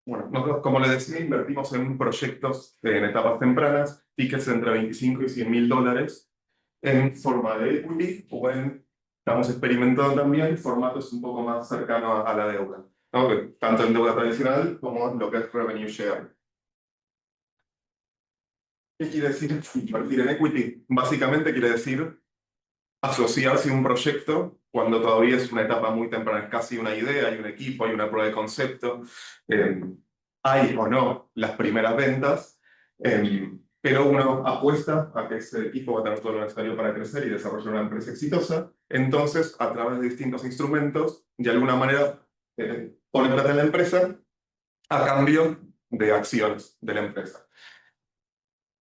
Bueno, nosotros, como les decía, invertimos en proyectos en etapas tempranas, tickets entre $25 y $100.000 en forma de equity o en estamos experimentando también formatos un poco más cercanos a la deuda, ¿no? Tanto en deuda tradicional como en lo que es revenue share. ¿Qué quiere decir invertir en equity? Básicamente quiere decir asociarse a un proyecto cuando todavía es una etapa muy temprana, es casi una idea, hay un equipo, hay una prueba de concepto, hay o no las primeras ventas, pero uno apuesta a que ese equipo va a tener todo lo necesario para crecer y desarrollar una empresa exitosa. Entonces, a través de distintos instrumentos, de alguna manera, pone plata en la empresa a cambio de acciones de la empresa.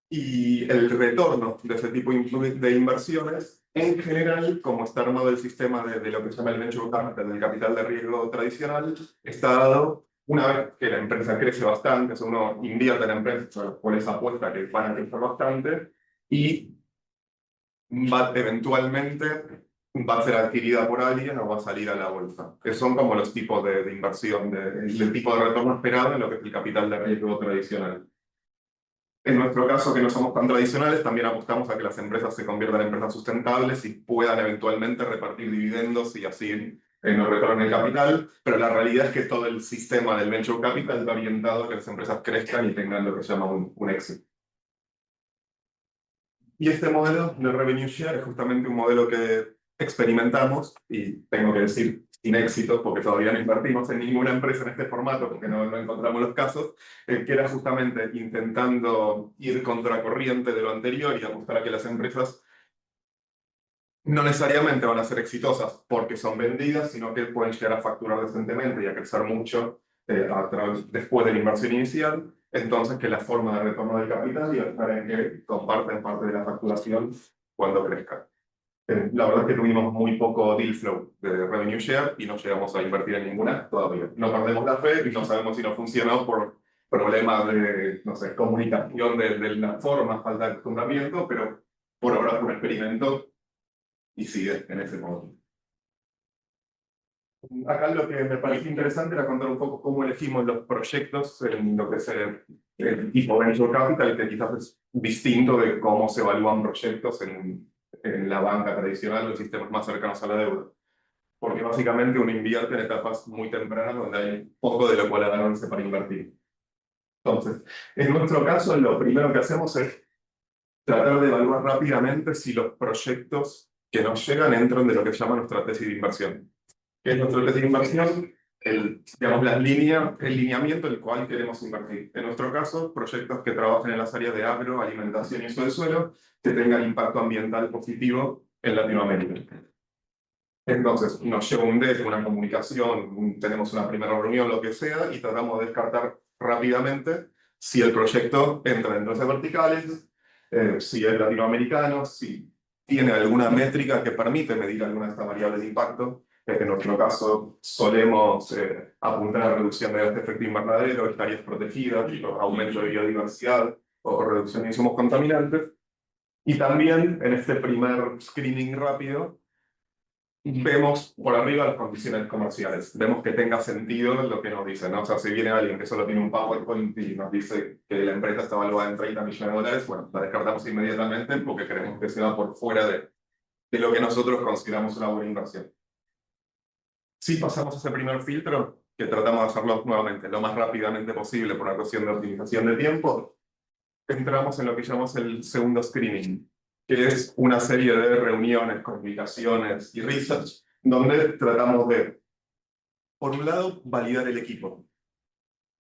Y el retorno de ese tipo de inversiones, en general, como está armado el sistema de lo que se llama el venture capital, del capital de riesgo tradicional, está dado una vez que la empresa crece bastante, o sea, uno invierte en la empresa, por esa apuesta que van a crecer bastante, y eventualmente va a ser adquirida por alguien o va a salir a la bolsa. Que son como los tipos de inversión, el tipo de retorno esperado en lo que es el capital de riesgo tradicional. En nuestro caso, que no somos tan tradicionales, también apostamos a que las empresas se conviertan en empresas sustentables y puedan eventualmente repartir dividendos y así no retornen el capital, pero la realidad es que todo el sistema del venture capital está orientado a que las empresas crezcan y tengan lo que se llama un éxito. Y este modelo de revenue share es justamente un modelo que experimentamos, y tengo que decir sin éxito, porque todavía no invertimos en ninguna empresa en este formato, porque no encontramos los casos, que era justamente intentando ir contracorriente de lo anterior y apostar a que las empresas no necesariamente van a ser exitosas porque son vendidas, sino que pueden llegar a facturar decentemente y a crecer mucho después de la inversión inicial. Entonces, que la forma de retorno del capital iba a estar en que comparten parte de la facturación cuando crezca. La verdad es que tuvimos muy poco deal flow de revenue share y no llegamos a invertir en ninguna todavía. No perdemos la fe y no sabemos si no funcionó por problemas de, no sé, comunicación de la forma, falta de acostumbramiento, pero por ahora fue un experimento y sigue en ese modo. Acá lo que me pareció interesante era contar un poco cómo elegimos los proyectos en lo que es el tipo Venture Capital, que quizás es distinto de cómo se evalúan proyectos en la banca tradicional o en sistemas más cercanos a la deuda. Porque básicamente uno invierte en etapas muy tempranas donde hay poco de lo cual agarrarse para invertir. Entonces, en nuestro caso, lo primero que hacemos es tratar de evaluar rápidamente si los proyectos que nos llegan entran de lo que se llama nuestra tesis de inversión. ¿Qué es nuestra tesis de inversión? Digamos, el lineamiento en el cual queremos invertir. En nuestro caso, proyectos que trabajen en las áreas de agro, alimentación y uso del suelo, que tengan impacto ambiental positivo en Latinoamérica. Entonces, nos lleva un deck, una comunicación, tenemos una primera reunión, lo que sea, y tratamos de descartar rápidamente si el proyecto entra dentro de esas verticales, si es latinoamericano, si tiene alguna métrica que permite medir alguna de estas variables de impacto. En nuestro caso, solemos apuntar a reducción de gases de efecto invernadero, hectáreas protegidas, aumento de biodiversidad o reducción de insumos contaminantes. Y también, en este primer screening rápido, vemos por arriba las condiciones comerciales, vemos que tenga sentido lo que nos dicen, ¿no? O sea, si viene alguien que solo tiene un PowerPoint y nos dice que la empresa está valuada en 30 millones de dólares, bueno, la descartamos inmediatamente porque creemos que se va por fuera de lo que nosotros consideramos una buena inversión. Si pasamos ese primer filtro, que tratamos de hacerlo nuevamente lo más rápidamente posible por una cuestión de optimización de tiempo, entramos en lo que llamamos el segundo screening, que es una serie de reuniones, comunicaciones y research, donde tratamos de, por un lado, validar el equipo,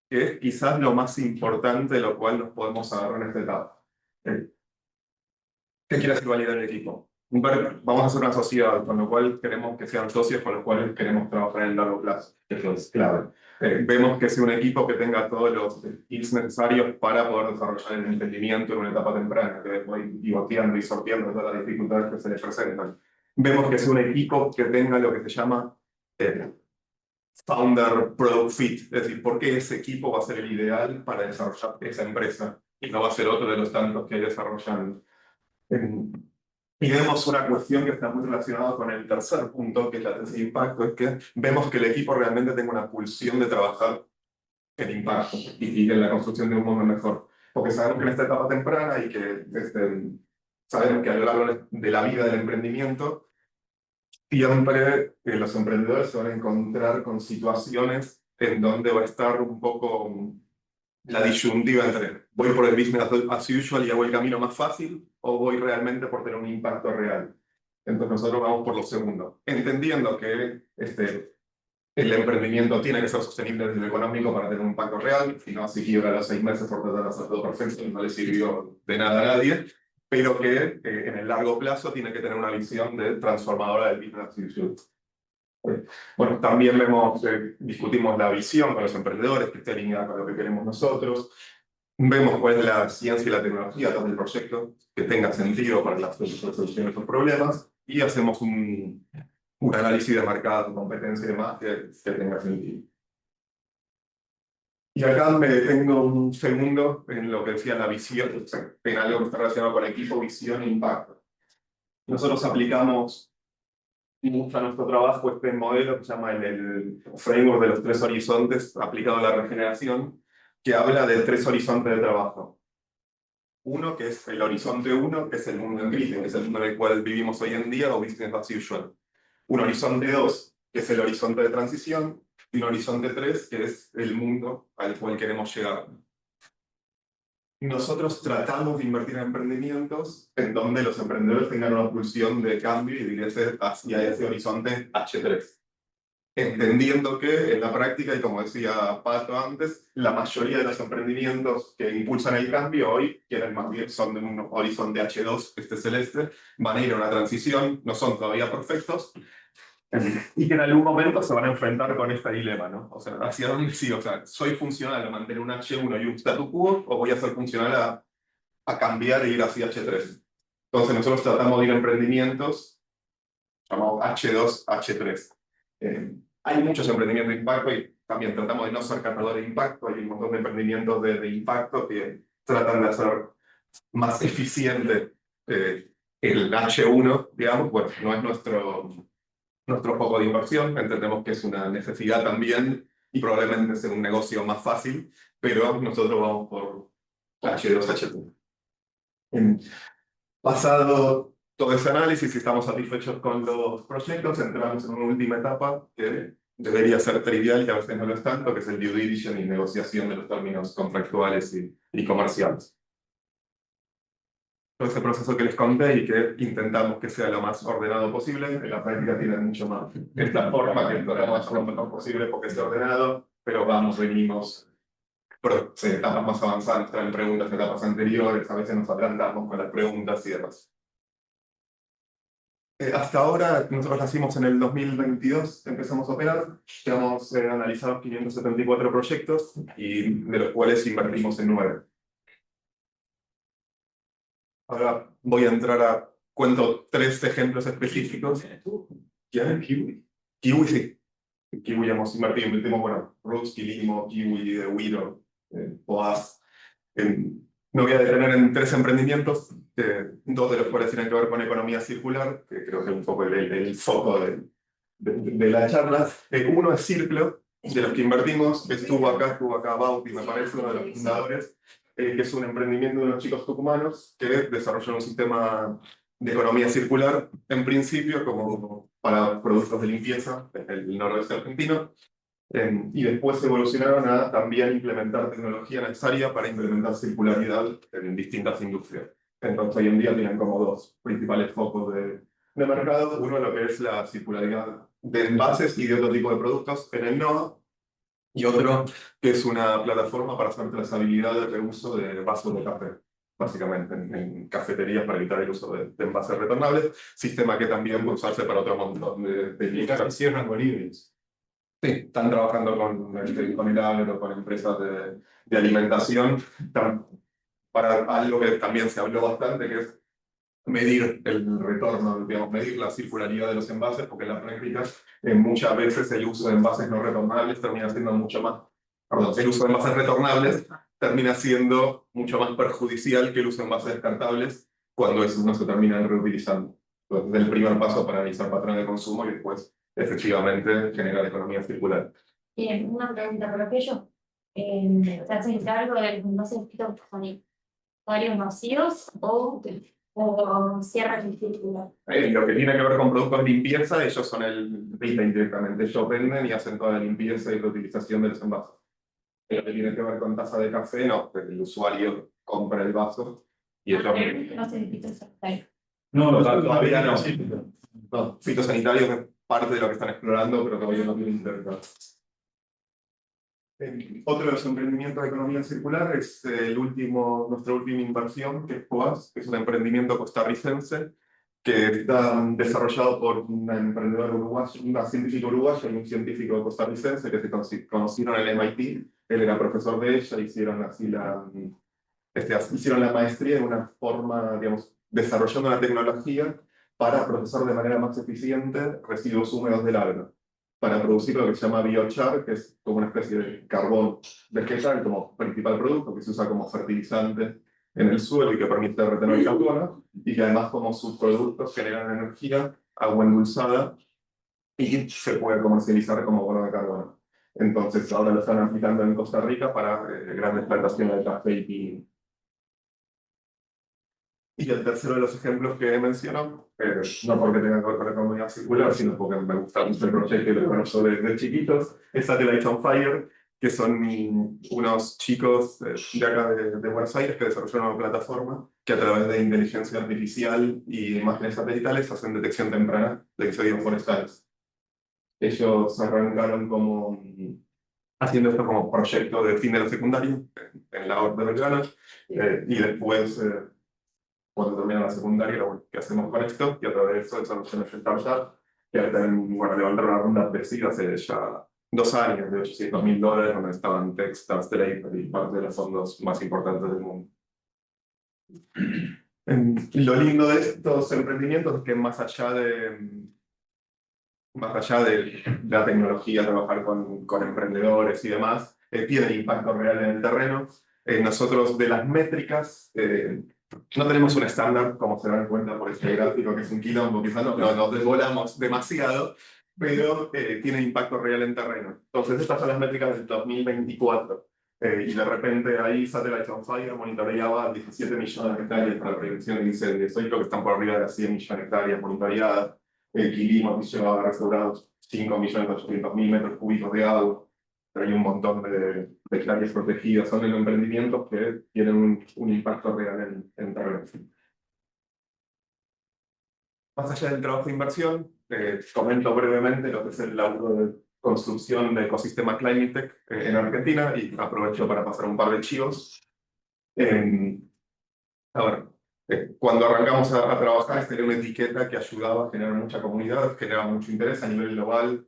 que es quizás lo más importante de lo cual nos podemos agarrar en esta etapa. ¿Qué quiere decir validar el equipo? Vamos a hacer una sociedad, con lo cual queremos que sean socios con los cuales queremos trabajar en el largo plazo. Eso es clave. Vemos que sea un equipo que tenga todos los skills necesarios para poder desarrollar el emprendimiento en una etapa temprana, que después pivoteando y sorteando todas las dificultades que se les presentan. Vemos que sea un equipo que tenga lo que se llama Founder Product Fit, es decir, por qué ese equipo va a ser el ideal para desarrollar esa empresa y no va a ser otro de los tantos que desarrollan. Y vemos una cuestión que está muy relacionada con el tercer punto, que es la tesis de impacto, es que vemos que el equipo realmente tenga una pulsión de trabajar en impacto y en la construcción de un mundo mejor. Porque sabemos que en esta etapa temprana y que sabemos que a lo largo de la vida del emprendimiento siempre los emprendedores se van a encontrar con situaciones en donde va a estar un poco la disyuntiva entre voy por el business as usual y hago el camino más fácil o voy realmente por tener un impacto real. Entonces nosotros vamos por lo segundo, entendiendo que el emprendimiento tiene que ser sostenible desde lo económico para tener un impacto real, si no, si quiebra a los 6 meses por tratar de hacer todo perfecto, no le sirvió de nada a nadie, pero que en el largo plazo tiene que tener una visión de transformadora del business as usual. Bueno, también discutimos la visión con los emprendedores, que esté alineada con lo que queremos nosotros. Vemos cuál es la ciencia y la tecnología detrás del proyecto, que tenga sentido para la solución de estos problemas, y hacemos un análisis de mercado, competencia y demás que tenga sentido. Y acá me detengo un segundo en lo que decía la visión, en algo que está relacionado con equipo, visión e impacto. Nosotros aplicamos mucho a nuestro trabajo este modelo que se llama el framework de los 3 horizontes aplicado a la regeneración, que habla de 3 horizontes de trabajo. Uno, que es el horizonte 1, que es el mundo en crisis, que es el mundo en el cual vivimos hoy en día, o business as usual. Un horizonte 2, que es el horizonte de transición, y un horizonte 3, que es el mundo al cual queremos llegar. Nosotros tratamos de invertir en emprendimientos en donde los emprendedores tengan una pulsión de cambio y de irse hacia ese horizonte H3. Entendiendo que en la práctica, y como decía Pato antes, la mayoría de los emprendimientos que impulsan el cambio hoy, que más bien son de un horizonte H2, celeste, van a ir a una transición, no son todavía perfectos, y que en algún momento se van a enfrentar con este dilema, ¿no? O sea, ¿hacia dónde sí? O sea, ¿soy funcional a mantener un H1 y un statu quo, o voy a ser funcional a cambiar e ir hacia H3? Entonces nosotros tratamos de ir a emprendimientos llamados H2, H3. Hay muchos emprendimientos de impacto y también tratamos de no ser catadores de impacto. Hay un montón de emprendimientos de impacto que tratan de hacer más eficiente el H1, digamos. Bueno, no es nuestro foco de inversión, entendemos que es una necesidad también y probablemente sea un negocio más fácil, pero nosotros vamos por H2, H3. Pasado todo ese análisis y estamos satisfechos con los proyectos, entramos en una última etapa que debería ser trivial y a veces no lo es tanto, que es el due diligence y negociación de los términos contractuales y comerciales. Todo ese proceso que les conté y que intentamos que sea lo más ordenado posible, en la práctica tiene mucho más esta forma que tratamos de hacerlo lo mejor posible porque es ordenado, pero venimos etapas más avanzadas, traen preguntas de etapas anteriores, a veces nos adelantamos con las preguntas y demás. Hasta ahora, nosotros nacimos en el 2022, empezamos a operar, ya hemos analizado 574 proyectos y de los cuales invertimos en 9. Ahora voy a entrar cuento 3 ejemplos específicos. ¿Quién? ¿Kiwi? Kiwi, sí. En Kiwi hemos invertimos, bueno, Roots, Kilimo, Kiwi, Wiro, Poaz. Me voy a detener en 3 emprendimientos, 2 de los cuales tienen que ver con economía circular, que creo que es un poco el foco de la charla. Uno es Circlo, de los que invertimos, que estuvo acá Bauti, me parece, uno de los fundadores, que es un emprendimiento de unos chicos tucumanos que desarrollaron un sistema de economía circular, en principio como para productos de limpieza en el noroeste argentino. Y después evolucionaron a también implementar tecnología necesaria para implementar circularidad en distintas industrias. Entonces hoy en día tienen como 2 principales focos de mercado. Uno lo que es la circularidad de envases y de otro tipo de productos en el nodo, y otro que es una plataforma para hacer trazabilidad de reuso de vasos de café, básicamente en cafeterías para evitar el uso de envases retornables, sistema que también puede usarse para otro montón de Casi cierran con híbridos. Sí, están trabajando con el agro, con empresas de alimentación, para algo que también se habló bastante, que es medir el retorno, digamos, medir la circularidad de los envases, porque en la práctica muchas veces el uso de envases no retornables termina siendo el uso de envases retornables termina siendo mucho más perjudicial que el uso de envases descartables cuando esos no se terminan reutilizando. Entonces, es el primer paso para analizar patrones de consumo y después efectivamente generar economía circular. Una pregunta por aquello. ¿Te haces cargo de los envases sanitarios vacíos o o cierran el círculo? Lo que tiene que ver con productos de limpieza, ellos son el retail directamente. Ellos venden y hacen toda la limpieza y la utilización de los envases. Lo que tiene que ver con taza de café, no, el usuario compra el vaso y ellos... No sé, fitosanitario. No, Todavía no. sí. No, fitosanitarios es parte de lo que están explorando, pero todavía no tienen intercambio. Otro de los emprendimientos de economía circular es nuestra última inversión, que es POAS, que es un emprendimiento costarricense que está desarrollado por una emprendedora uruguaya, una científica uruguaya y un científico costarricense que se conocieron en el MIT. Él era profesor de ella, hicieron así hicieron la maestría de una forma, digamos, desarrollando una tecnología para procesar de manera más eficiente residuos húmedos del agro, para producir lo que se llama biochar, que es como una especie de carbón vegetal como principal producto, que se usa como fertilizante en el suelo y que permite retener el carbono, y que además como subproductos generan energía, agua endulzada, y se puede comercializar como bono de carbono. Entonces ahora lo están aplicando en Costa Rica para grandes plantaciones de café y piña. Y el tercero de los ejemplos que menciono, no porque tenga que ver con la economía circular, sino porque me gusta mucho el proyecto y lo conozco desde chiquitos, es Satellite on Fire, que son unos chicos de acá de Buenos Aires que desarrollaron una plataforma que a través de inteligencia artificial y imágenes satelitales hacen detección temprana de incendios forestales. Ellos arrancaron haciendo esto como proyecto de fin de la secundaria en la Horta de Belgrano, y después cuando termina la secundaria, bueno, ¿qué hacemos con esto? Y a través de eso desarrollamos el startup, que bueno, levantaron una ronda de seed hace ya 2 años, de $800.000, donde estaban Techstars, Draper y parte de los fondos más importantes del mundo. Lo lindo de estos emprendimientos es que más allá de la tecnología, trabajar con emprendedores y demás, tiene impacto real en el terreno. Nosotros de las métricas, no tenemos un estándar, como se dan cuenta por este gráfico, que es un quilombo, quizás no nos desvolamos demasiado, pero tiene impacto real en terreno. Entonces estas son las métricas del 2024. Y de repente ahí Satellite on Fire monitoreaba 17 millones de hectáreas para la prevención de incendios. Hoy creo que están por arriba de las 100 millones de hectáreas monitoreadas. Quilimo llevaba restaurados 5.800.000 metros cúbicos de agua. Hay un montón de hectáreas protegidas. Son emprendimientos que tienen un impacto real en terreno. Más allá del trabajo de inversión, comento brevemente lo que es el laburo de construcción de ecosistema Climate Tech en Argentina y aprovecho para pasar un par de chivos. A ver, cuando arrancamos a trabajar, tenía una etiqueta que ayudaba a generar mucha comunidad, generaba mucho interés a nivel global,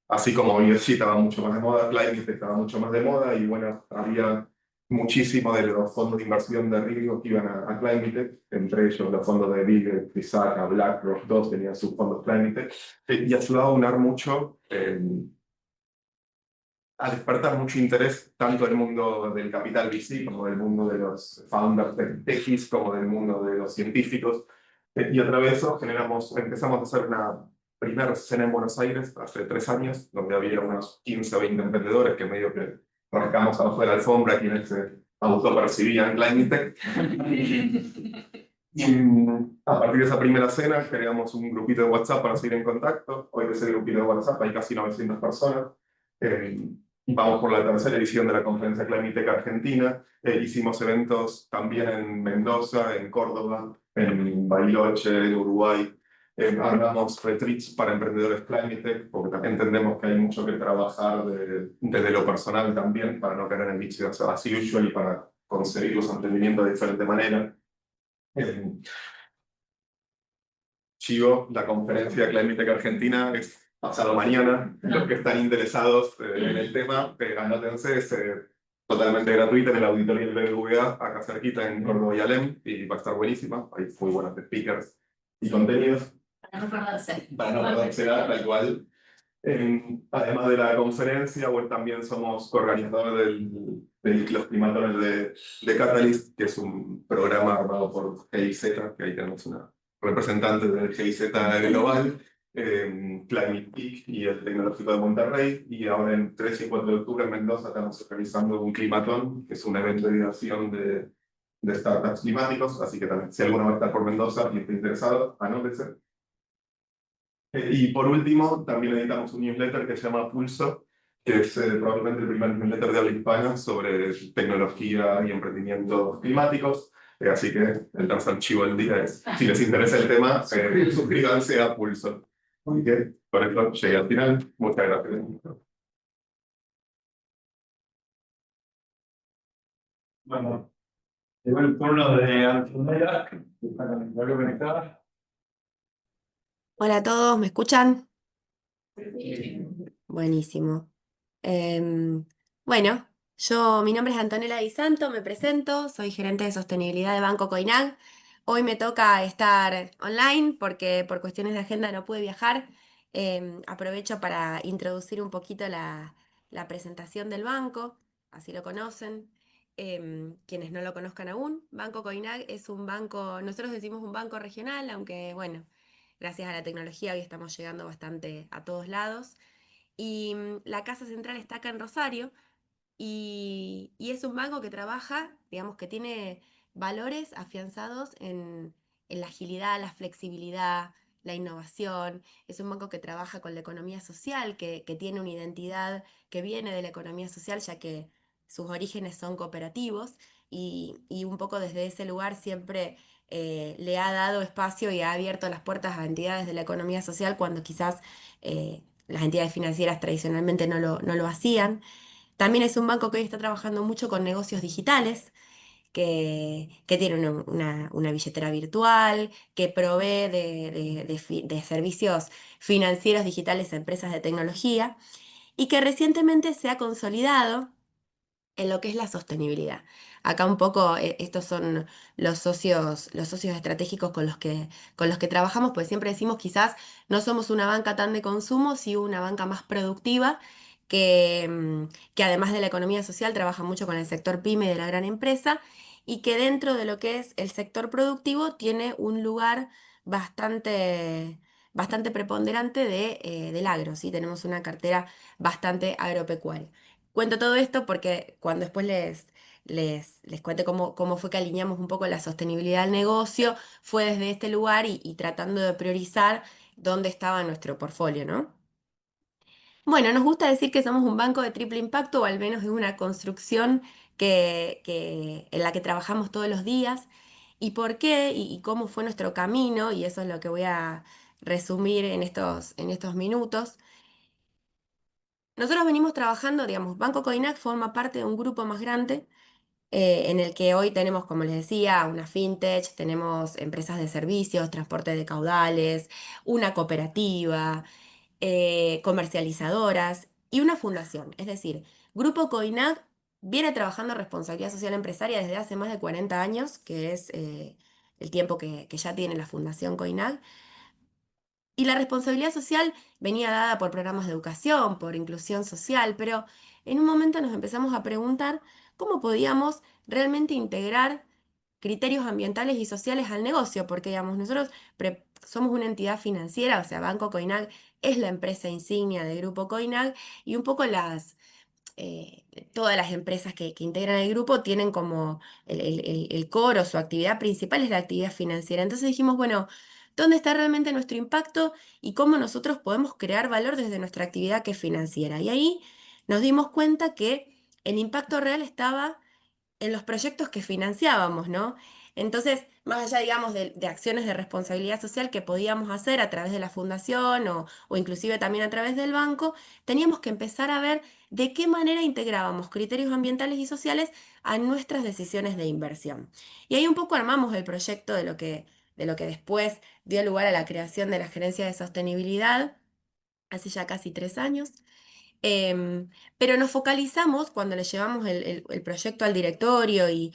así como ESG estaba mucho más de moda, Climate estaba mucho más de moda, y bueno, había muchísimo de los fondos de inversión de riesgo que iban a Climate, entre ellos los fondos de Big, Pisaka, BlackRock, todos tenían sus fondos Climate, y ayudaba a unar mucho, a despertar mucho interés tanto del mundo del capital VC como del mundo de los founders techies, como del mundo de los científicos. Y a través de eso empezamos a hacer una primera escena en Buenos Aires hace 3 años, donde había unos 15 o 20 emprendedores que medio que rascamos abajo de la alfombra, quienes se autopercibían Climate Tech. Y a partir de esa primera escena creamos un grupito de WhatsApp para seguir en contacto. Hoy de ese grupito de WhatsApp hay casi 900 personas. Vamos por la tercera edición de la conferencia Climate Tech Argentina. Hicimos eventos también en Mendoza, en Córdoba, en Bariloche, en Uruguay. Armamos retreats para emprendedores Climate Tech, porque también entendemos que hay mucho que trabajar desde lo personal también, para no caer en el bicho de as usual y para conseguir los emprendimientos de diferente manera. Chivo, la conferencia Climate Tech Argentina es pasado mañana. Los que están interesados en el tema, anótense, es totalmente gratuita en el auditorio del BBVA, acá cerquita en Córdoba y Alem, y va a estar buenísima. Hay muy buenos speakers y contenidos. Para no perderse. Para no perderse nada, tal cual. Además de la conferencia, bueno, también somos coorganizadores de los climatores de Catalyst, que es un programa armado por GIZ, que ahí tenemos una representante del GIZ global, Climate Peak y el Tecnológico de Monterrey, y ahora en 3 y 4 de octubre en Mendoza estamos organizando un climatón, que es un evento de diversión de startups climáticos, así que también, si alguno va a estar por Mendoza y está interesado, anótese. Y por último, también editamos un newsletter que se llama Pulso, que es probablemente el primer newsletter de habla hispana sobre tecnología y emprendimientos climáticos. Así que el tercer chivo del día es, si les interesa el tema, suscríbanse a Pulso. Así que por esto llegué al final. Muchas gracias. Bueno, llegó el turno de Antonella, que está conectada. Hola a todos, ¿me escuchan? Buenísimo. Em, bueno, mi nombre es Antonella Di Santo, me presento, soy gerente de sostenibilidad de Banco Coinag. Hoy me toca estar online porque por cuestiones de agenda no pude viajar. Aprovecho para introducir un poquito la presentación del banco, así lo conocen. Quienes no lo conozcan aún, Banco Coinag es un banco, nosotros decimos un banco regional, aunque bueno, gracias a la tecnología hoy estamos llegando bastante a todos lados. Y la casa central está acá en Rosario y es un banco que trabaja, digamos que tiene valores afianzados en la agilidad, la flexibilidad, la innovación. Es un banco que trabaja con la economía social, que tiene una identidad que viene de la economía social, ya que sus orígenes son cooperativos y un poco desde ese lugar siempre le ha dado espacio y ha abierto las puertas a entidades de la economía social cuando quizás las entidades financieras tradicionalmente no lo hacían. También es un banco que hoy está trabajando mucho con negocios digitales, que tiene una billetera virtual, que provee de servicios financieros digitales a empresas de tecnología y que recientemente se ha consolidado en lo que es la sostenibilidad. Acá un poco estos son los socios estratégicos con los que trabajamos, pues siempre decimos quizás no somos una banca tan de consumo, sino una banca más productiva, que además de la economía social trabaja mucho con el sector pyme de la gran empresa y que dentro de lo que es el sector productivo tiene un lugar bastante preponderante del agro, ¿sí? Tenemos una cartera bastante agropecuaria. Cuento todo esto porque cuando después les cuente cómo fue que alineamos un poco la sostenibilidad del negocio, fue desde este lugar y tratando de priorizar dónde estaba nuestro portfolio, ¿no? Bueno, nos gusta decir que somos un banco de triple impacto, o al menos es una construcción en la que trabajamos todos los días. ¿Y por qué? Y cómo fue nuestro camino, y eso es lo que voy a resumir en estos minutos. Nosotros venimos trabajando, digamos, Banco Coinac forma parte de un grupo más grande en el que hoy tenemos, como les decía, una fintech, tenemos empresas de servicios, transporte de caudales, una cooperativa, comercializadoras y una fundación. Es decir, Grupo Coinac viene trabajando responsabilidad social empresaria desde hace más de 40 años, que es el tiempo que ya tiene la Fundación Coinac. Y la responsabilidad social venía dada por programas de educación, por inclusión social, pero en un momento nos empezamos a preguntar cómo podíamos realmente integrar criterios ambientales y sociales al negocio, porque digamos, nosotros somos una entidad financiera, o sea, Banco Coinag es la empresa insignia del Grupo Coinag y un poco eh, todas las empresas que integran el grupo tienen como el core o su actividad principal es la actividad financiera. Entonces dijimos, bueno, ¿dónde está realmente nuestro impacto y cómo nosotros podemos crear valor desde nuestra actividad que es financiera? Y ahí nos dimos cuenta que el impacto real estaba en los proyectos que financiábamos, ¿no? Entonces, más allá, digamos, de acciones de responsabilidad social que podíamos hacer a través de la fundación o inclusive también a través del banco, teníamos que empezar a ver de qué manera integrábamos criterios ambientales y sociales a nuestras decisiones de inversión. Y ahí un poco armamos el proyecto de lo que después dio lugar a la creación de la Gerencia de Sostenibilidad hace ya casi 3 años. Em, pero nos focalizamos cuando le llevamos el proyecto al directorio y-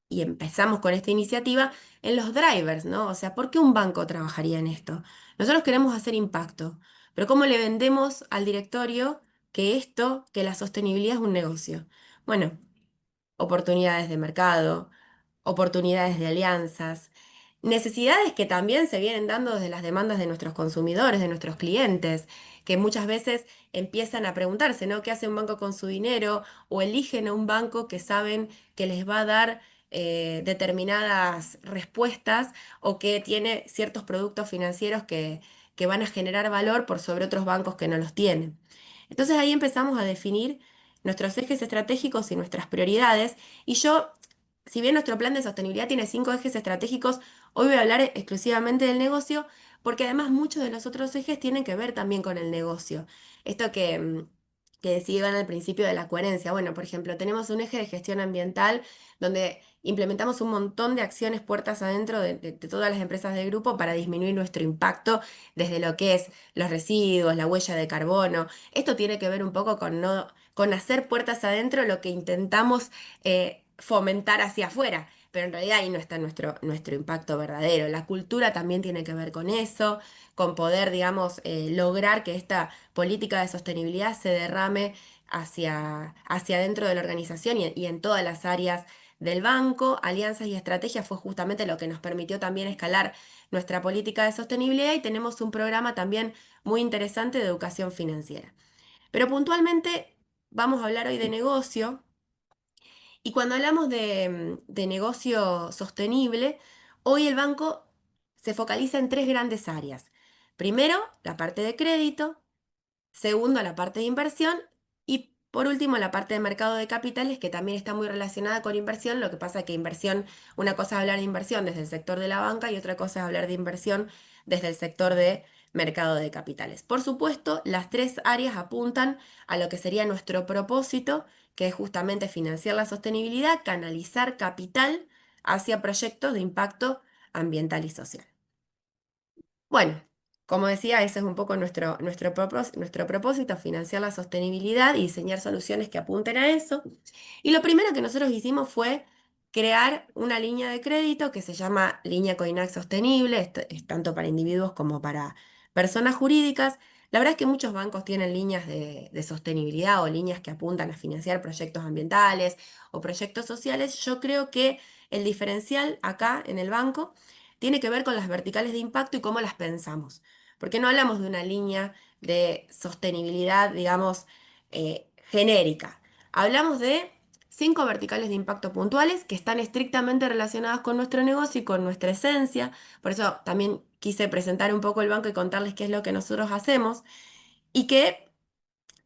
y empezamos con esta iniciativa en los drivers, ¿no? O sea, ¿por qué un banco trabajaría en esto? Nosotros queremos hacer impacto, pero ¿cómo le vendemos al directorio que la sostenibilidad es un negocio? Bueno, oportunidades de mercado, oportunidades de alianzas. Necesidades que también se vienen dando desde las demandas de nuestros consumidores, de nuestros clientes, que muchas veces empiezan a preguntarse, ¿no? ¿Qué hace un banco con su dinero? O eligen a un banco que saben que les va a dar determinadas respuestas o que tiene ciertos productos financieros que van a generar valor por sobre otros bancos que no los tienen. Entonces ahí empezamos a definir nuestros ejes estratégicos y nuestras prioridades. Y yo, si bien nuestro plan de sostenibilidad tiene 5 ejes estratégicos, hoy voy a hablar exclusivamente del negocio, porque además muchos de los otros ejes tienen que ver también con el negocio. Esto que decían al principio de la coherencia. Bueno, por ejemplo, tenemos un eje de gestión ambiental donde implementamos un montón de acciones puertas adentro de todas las empresas del grupo para disminuir nuestro impacto desde lo que es los residuos, la huella de carbono. Esto tiene que ver un poco con, no, con hacer puertas adentro lo que intentamos fomentar hacia afuera. Pero en realidad ahí no está nuestro impacto verdadero. La cultura también tiene que ver con eso, con poder, digamos, lograr que esta política de sostenibilidad se derrame hacia dentro de la organización y en todas las áreas del banco. Alianzas y estrategias fue justamente lo que nos permitió también escalar nuestra política de sostenibilidad y tenemos un programa también muy interesante de educación financiera. Pero puntualmente vamos a hablar hoy de negocio. Y cuando hablamos de negocio sostenible, hoy el banco se focaliza en 3 grandes áreas. Primero, la parte de crédito. Segundo, la parte de inversión. Y por último, la parte de mercado de capitales, que también está muy relacionada con inversión. Lo que pasa es que inversión, una cosa es hablar de inversión desde el sector de la banca y otra cosa es hablar de inversión desde el sector de mercado de capitales. Por supuesto, las 3 áreas apuntan a lo que sería nuestro propósito, que es justamente financiar la sostenibilidad, canalizar capital hacia proyectos de impacto ambiental y social. Bueno, como decía, ese es un poco nuestro propósito, financiar la sostenibilidad y diseñar soluciones que apunten a eso. Y lo primero que nosotros hicimos fue crear una línea de crédito que se llama Línea Coinac Sostenible, esto es tanto para individuos como para personas jurídicas. La verdad es que muchos bancos tienen líneas de sostenibilidad o líneas que apuntan a financiar proyectos ambientales o proyectos sociales. Yo creo que el diferencial acá en el banco tiene que ver con las verticales de impacto y cómo las pensamos. Porque no hablamos de una línea de sostenibilidad, digamos, genérica. Hablamos de 5 verticales de impacto puntuales que están estrictamente relacionadas con nuestro negocio y con nuestra esencia. Por eso también quise presentar un poco el banco y contarles qué es lo que nosotros hacemos y que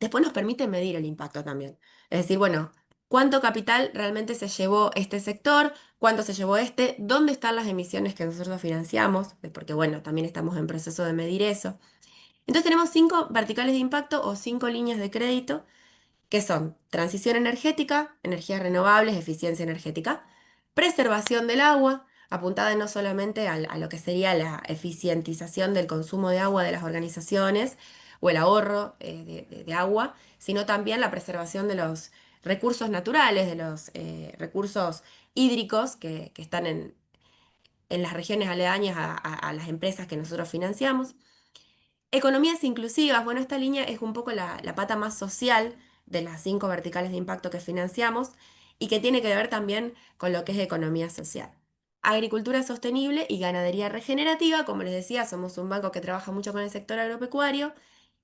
después nos permite medir el impacto también. Es decir, bueno, ¿cuánto capital realmente se llevó este sector? ¿Cuánto se llevó este? ¿Dónde están las emisiones que nosotros financiamos? Porque bueno, también estamos en proceso de medir eso. Entonces tenemos 5 verticales de impacto o 5 líneas de crédito que son transición energética, energías renovables, eficiencia energética, preservación del agua, apuntada no solamente a lo que sería la eficientización del consumo de agua de las organizaciones o el ahorro de agua, sino también la preservación de los recursos naturales, de los recursos hídricos que están en las regiones aledañas a las empresas que nosotros financiamos. Economías inclusivas, bueno, esta línea es un poco la pata más social de las 5 verticales de impacto que financiamos y que tiene que ver también con lo que es economía social. Agricultura sostenible y ganadería regenerativa, como les decía, somos un banco que trabaja mucho con el sector agropecuario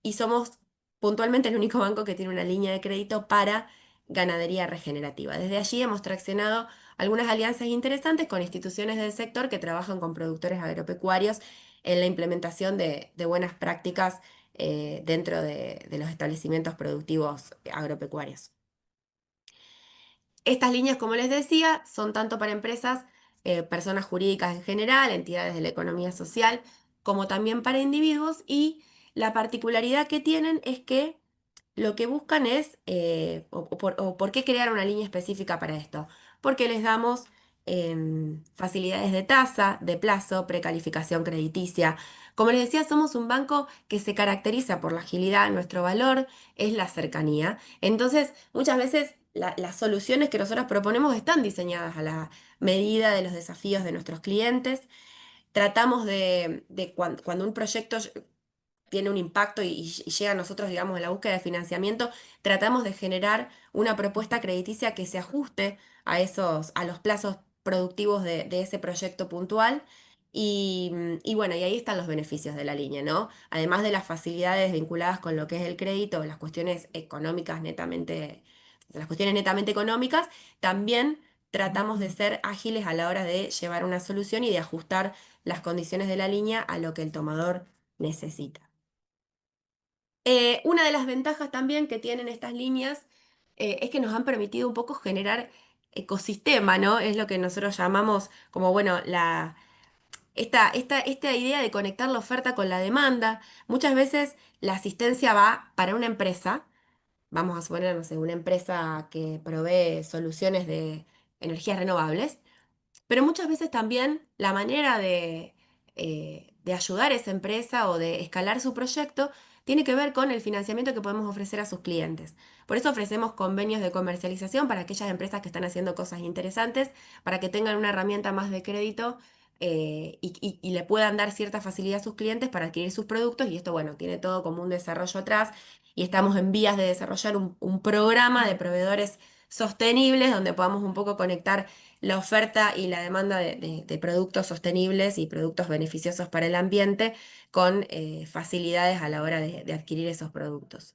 y somos puntualmente el único banco que tiene una línea de crédito para ganadería regenerativa. Desde allí hemos traccionado algunas alianzas interesantes con instituciones del sector que trabajan con productores agropecuarios en la implementación de buenas prácticas dentro de los establecimientos productivos agropecuarios. Estas líneas, como les decía, son tanto para empresas, personas jurídicas en general, entidades de la economía social, como también para individuos y la particularidad que tienen es que lo que buscan es, o por qué crear una línea específica para esto, porque les damos facilidades de tasa, de plazo, precalificación crediticia. Como les decía, somos un banco que se caracteriza por la agilidad, nuestro valor es la cercanía. Entonces, muchas veces las soluciones que nosotros proponemos están diseñadas a la medida de los desafíos de nuestros clientes. Tratamos cuando un proyecto tiene un impacto y llega a nosotros, digamos, en la búsqueda de financiamiento, tratamos de generar una propuesta crediticia que se ajuste a los plazos productivos de ese proyecto puntual Y bueno, y ahí están los beneficios de la línea, ¿no? Además de las facilidades vinculadas con lo que es el crédito, las cuestiones económicas netamente, las cuestiones netamente económicas, también tratamos de ser ágiles a la hora de llevar una solución y de ajustar las condiciones de la línea a lo que el tomador necesita. Una de las ventajas también que tienen estas líneas es que nos han permitido un poco generar ecosistema, ¿no? Es lo que nosotros llamamos como, bueno, esta idea de conectar la oferta con la demanda. Muchas veces la asistencia va para una empresa, vamos a suponer, no sé, una empresa que provee soluciones de energías renovables. Pero muchas veces también la manera de ayudar a esa empresa o de escalar su proyecto tiene que ver con el financiamiento que podemos ofrecer a sus clientes. Por eso ofrecemos convenios de comercialización para aquellas empresas que están haciendo cosas interesantes, para que tengan una herramienta más de crédito y le puedan dar cierta facilidad a sus clientes para adquirir sus productos. Y esto, bueno, tiene todo como un desarrollo atrás y estamos en vías de desarrollar un programa de proveedores sostenibles donde podamos un poco conectar la oferta y la demanda de productos sostenibles y productos beneficiosos para el ambiente con facilidades a la hora de adquirir esos productos.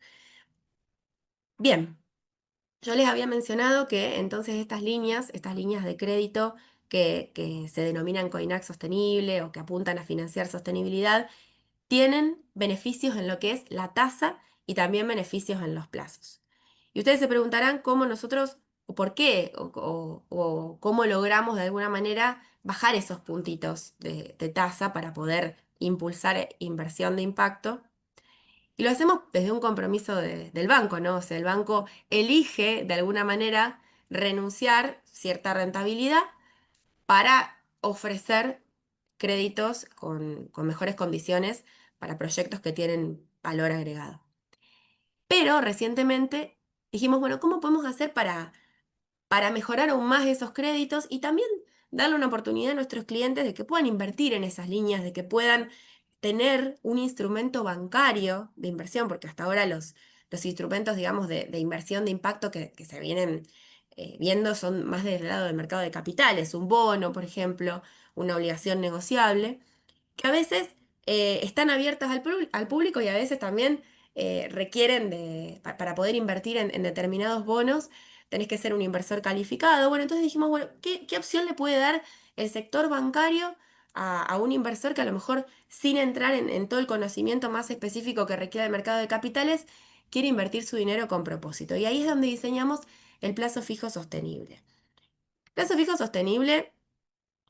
Bien, yo les había mencionado que entonces estas líneas de crédito que se denominan COINAC sostenible o que apuntan a financiar sostenibilidad, tienen beneficios en lo que es la tasa y también beneficios en los plazos. Y ustedes se preguntarán cómo nosotros, o por qué, o cómo logramos de alguna manera bajar esos puntitos de tasa para poder impulsar inversión de impacto. Y lo hacemos desde un compromiso del banco, ¿no? O sea, el banco elige de alguna manera renunciar cierta rentabilidad para ofrecer créditos con mejores condiciones para proyectos que tienen valor agregado. Pero recientemente dijimos, bueno, ¿cómo podemos hacer para mejorar aún más esos créditos y también darle una oportunidad a nuestros clientes de que puedan invertir en esas líneas, de que puedan tener un instrumento bancario de inversión, porque hasta ahora los instrumentos, digamos, de inversión de impacto que se vienen viendo son más del lado del mercado de capitales, un bono, por ejemplo, una obligación negociable que a veces están abiertas al público y a veces también requieren para poder invertir en determinados bonos, tenés que ser un inversor calificado. Bueno, entonces dijimos, bueno, ¿qué opción le puede dar el sector bancario a un inversor que a lo mejor sin entrar en todo el conocimiento más específico que requiere el mercado de capitales, quiere invertir su dinero con propósito? Y ahí es donde diseñamos el plazo fijo sostenible. Plazo fijo sostenible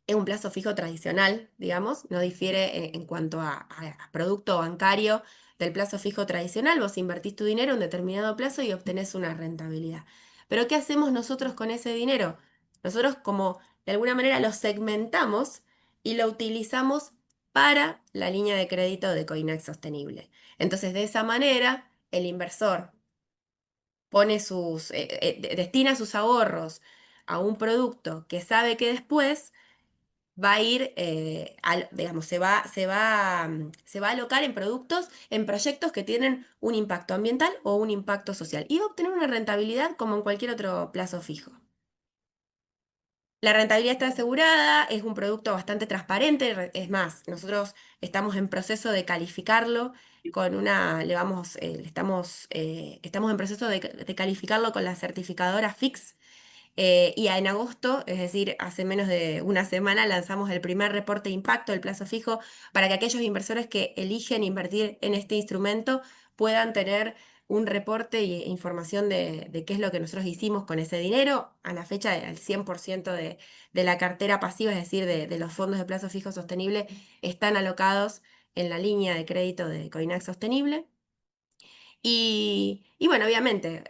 es un plazo fijo tradicional, digamos, no difiere en cuanto a producto bancario del plazo fijo tradicional. Vos invertís tu dinero en un determinado plazo y obtenés una rentabilidad. Pero ¿qué hacemos nosotros con ese dinero? Nosotros como de alguna manera lo segmentamos y lo utilizamos para la línea de crédito de Coinac Sostenible. Entonces, de esa manera, el inversor destina sus ahorros a un producto que sabe que después va a ir, digamos, se va a alocar en productos, en proyectos que tienen un impacto ambiental o un impacto social y va a obtener una rentabilidad como en cualquier otro plazo fijo. La rentabilidad está asegurada, es un producto bastante transparente, es más, nosotros estamos en proceso de calificarlo con estamos en proceso de calificarlo con la certificadora FIX y en agosto, es decir, hace menos de una semana, lanzamos el primer reporte de impacto del plazo fijo para que aquellos inversores que eligen invertir en este instrumento puedan tener un reporte e información de qué es lo que nosotros hicimos con ese dinero. A la fecha, el 100% de la cartera pasiva, es decir, de los fondos de plazo fijo sostenible, están alocados en la línea de crédito de Coinac Sostenible. Y bueno, obviamente,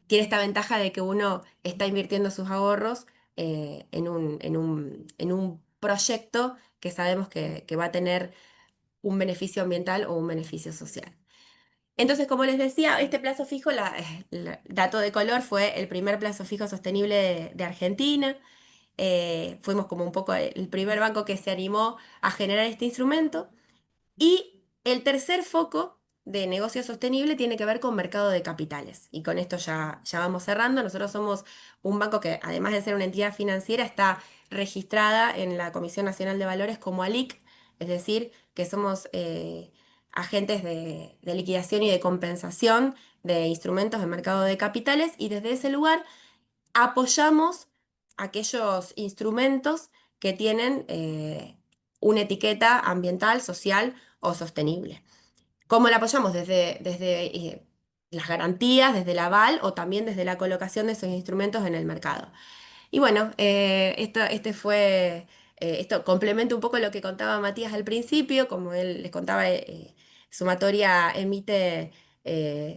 tiene esta ventaja de que uno está invirtiendo sus ahorros en un proyecto que sabemos que va a tener un beneficio ambiental o un beneficio social. Entonces, como les decía, este plazo fijo, dato de color, fue el primer plazo fijo sostenible de Argentina. Fuimos como un poco el primer banco que se animó a generar este instrumento. Y el tercer foco de negocio sostenible tiene que ver con mercado de capitales. Y con esto ya vamos cerrando. Nosotros somos un banco que, además de ser una entidad financiera, está registrada en la Comisión Nacional de Valores como ALIC, es decir, que somos agentes de liquidación y de compensación de instrumentos de mercado de capitales, y desde ese lugar apoyamos aquellos instrumentos que tienen una etiqueta ambiental, social o sostenible. ¿Cómo la apoyamos? Desde las garantías, desde el aval o también desde la colocación de esos instrumentos en el mercado. Y bueno, esto complementa un poco lo que contaba Matías al principio. Como él les contaba, Sumatoria emite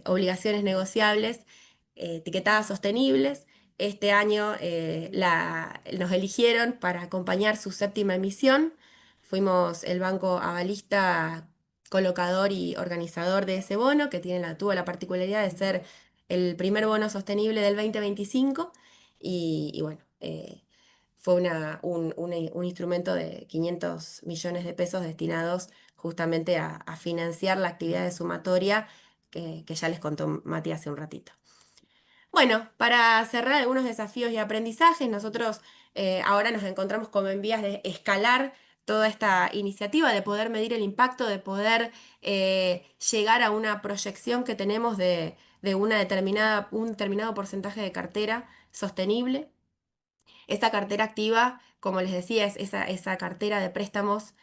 obligaciones negociables etiquetadas sostenibles. Este año nos eligieron para acompañar su séptima emisión. Fuimos el banco avalista, colocador y organizador de ese bono, que tuvo la particularidad de ser el primer bono sostenible del 2025. Y bueno, fue un instrumento de 500 millones de pesos destinados justamente a financiar la actividad de Sumatoria que ya les contó Mati hace un ratito. Bueno, para cerrar algunos desafíos y aprendizajes, nosotros ahora nos encontramos como en vías de escalar toda esta iniciativa, de poder medir el impacto, de poder llegar a una proyección que tenemos de un determinado porcentaje de cartera sostenible. Esta cartera activa, como les decía, es esa cartera de préstamos,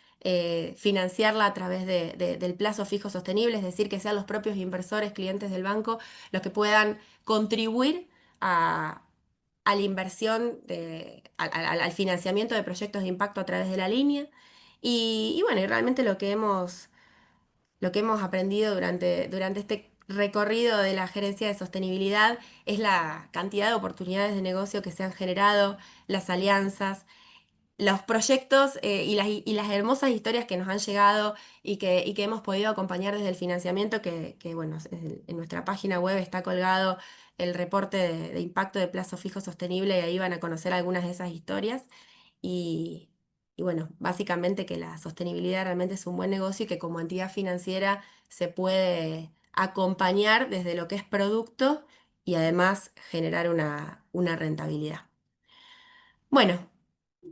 financiarla a través del plazo fijo sostenible, es decir, que sean los propios inversores, clientes del banco, los que puedan contribuir a la inversión, al financiamiento de proyectos de impacto a través de la línea. Y bueno, y realmente lo que hemos aprendido durante este recorrido de la gerencia de sostenibilidad es la cantidad de oportunidades de negocio que se han generado, las alianzas, los proyectos y las hermosas historias que nos han llegado y que hemos podido acompañar desde el financiamiento, bueno, en nuestra página web está colgado el reporte de impacto de plazo fijo sostenible, y ahí van a conocer algunas de esas historias. Y, y bueno, básicamente que la sostenibilidad realmente es un buen negocio y que como entidad financiera se puede acompañar desde lo que es producto y además generar una rentabilidad. Bueno,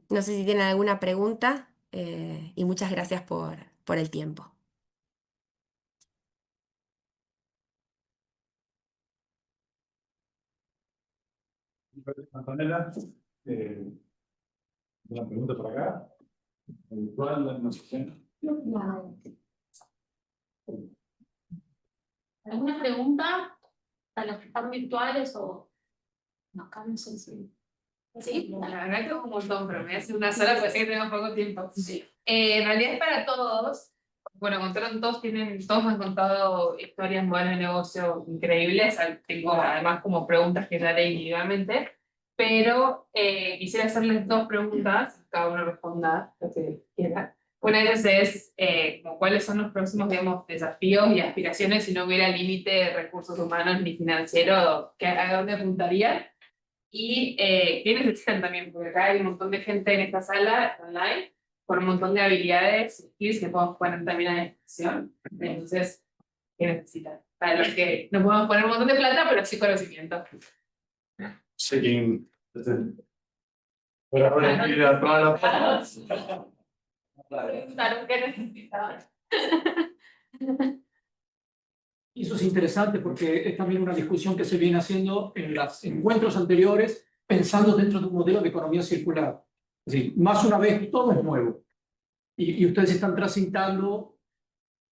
no sé si tienen alguna pregunta, y muchas gracias por el tiempo. Antonella, una pregunta por acá. Virtual, no sé. ¿Alguna pregunta a los que están virtuales o no, acá no sé si... ¿Sí? La verdad que un montón, pero me voy a hacer una sola porque sé que tenemos poco tiempo. Sí. En realidad es para todos. Bueno, contaron todos, todos me han contado historias, modelos de negocio increíbles. Tengo además como preguntas que daré individualmente. Pero quisiera hacerles dos preguntas, cada uno responda lo que quiera. Una de ellas es como cuáles son los próximos, digamos, desafíos y aspiraciones si no hubiera límite de recursos humanos ni financieros, ¿a dónde apuntarían? Y qué necesitan también, porque acá hay un montón de gente en esta sala online con un montón de habilidades, skills que podemos poner también a disposición. Entonces, ¿qué necesitan? Para los que no podemos poner un montón de plata, pero sí conocimiento. Sé quién. Pero ahora ir a todas las. Preguntaron qué necesitaban. Y eso es interesante porque es también una discusión que se viene haciendo en los encuentros anteriores, pensando dentro de un modelo de economía circular. Es decir, más una vez, todo es nuevo. Y ustedes están transitando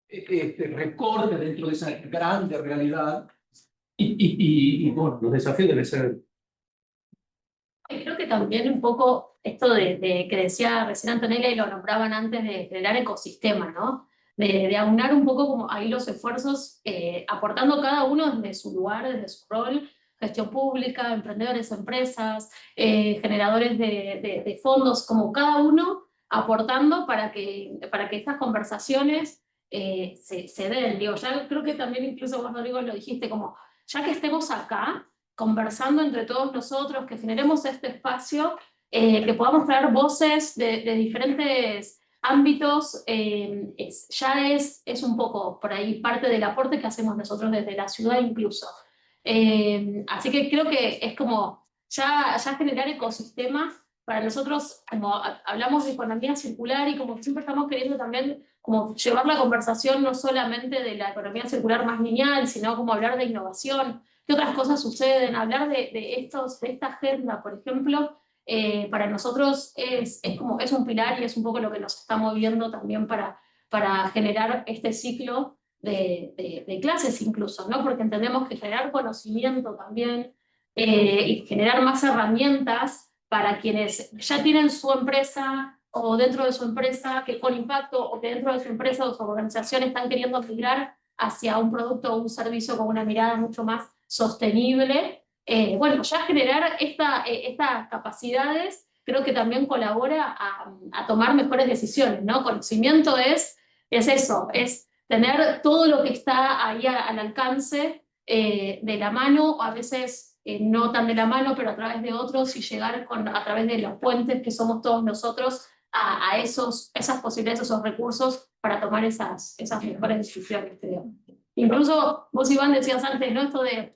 este recorte dentro de esa grande realidad. Y bueno, los desafíos deben ser... Creo que también un poco esto de que decía recién Antonella y lo nombraban antes, de generar ecosistema, ¿no? De aunar un poco como ahí los esfuerzos, aportando cada uno desde su lugar, desde su rol, gestión pública, emprendedores, empresas, generadores de fondos, como cada uno aportando para que estas conversaciones se den. Digo, ya creo que también incluso vos, Rodrigo, lo dijiste, como ya que estemos acá, conversando entre todos nosotros, que generemos este espacio, que podamos traer voces de diferentes ámbitos ya es un poco por ahí parte del aporte que hacemos nosotros desde la ciudad incluso. Así que creo que es como ya generar ecosistemas. Para nosotros, como hablamos de economía circular y como siempre estamos queriendo también como llevar la conversación no solamente de la economía circular más lineal, sino como hablar de innovación, qué otras cosas suceden, hablar de esta agenda, por ejemplo, para nosotros es un pilar y es un poco lo que nos está moviendo también para generar este ciclo de clases incluso, ¿no? Porque entendemos que generar conocimiento también y generar más herramientas para quienes ya tienen su empresa o dentro de su empresa que con impacto o que dentro de su empresa o su organización están queriendo migrar hacia un producto o un servicio con una mirada mucho más sostenible. Bueno, ya generar estas capacidades creo que también colabora a tomar mejores decisiones, ¿no? Conocimiento es eso, es tener todo lo que está ahí al alcance de la mano, o a veces no tan de la mano, pero a través de otros y llegar a través de los puentes que somos todos nosotros a esas posibilidades, esos recursos para tomar esas mejores decisiones, creo. Incluso vos, Iván, decías antes, ¿no? Esto de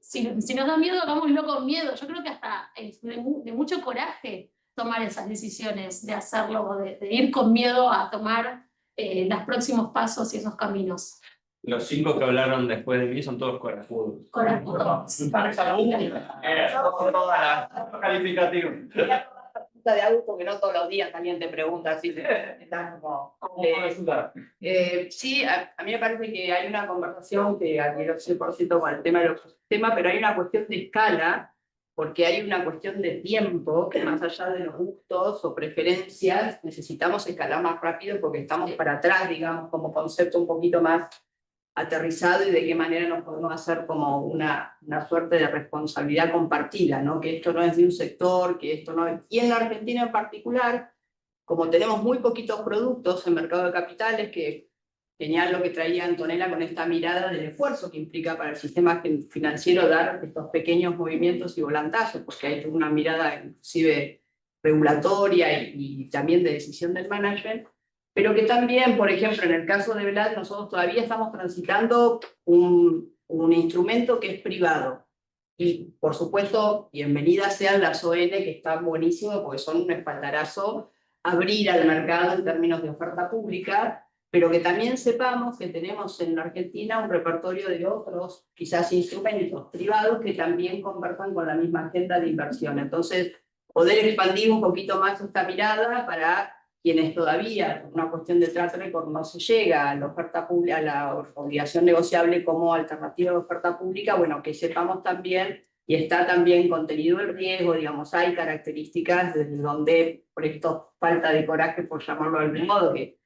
si nos da miedo, hagámoslo con miedo. Yo creo que hasta es de mucho coraje tomar esas decisiones, de hacerlo, de ir con miedo a tomar los próximos pasos y esos caminos. Los 5 que hablaron después de mí son todos corajudos. Corajudos. Calificativo. De algo porque no todos los días también te preguntas si estás como... sí, a mí me parece que hay una conversación que adhiero 100% con el tema del ecosistema, pero hay una cuestión de escala, porque hay una cuestión de tiempo, que más allá de los gustos o preferencias, necesitamos escalar más rápido porque estamos para atrás, digamos, como concepto un poquito más aterrizado y de qué manera nos podemos hacer como una suerte de responsabilidad compartida, ¿no? Que esto no es de un sector, que esto no es... Y en la Argentina en particular, como tenemos muy poquitos productos en mercado de capitales, que genial lo que traía Antonella con esta mirada del esfuerzo que implica para el sistema financiero dar estos pequeños movimientos y volantazos, porque hay una mirada inclusive regulatoria y también de decisión del management, pero que también, por ejemplo, en el caso de Velad, nosotros todavía estamos transitando un instrumento que es privado. Y, por supuesto, bienvenidas sean las ON, que están buenísimos, porque son un espaldarazo abrir al mercado en términos de oferta pública, pero que también sepamos que tenemos en la Argentina un repertorio de otros, quizás instrumentos privados, que también conversan con la misma agenda de inversión. Entonces, poder expandir un poquito más esta mirada para quienes todavía, por una cuestión de track record, no se llega a la oferta pública, a la obligación negociable como alternativa de oferta pública, bueno, que sepamos también, y está también contenido el riesgo, digamos, hay características desde donde, por esto, falta de coraje, por llamarlo de algún modo, que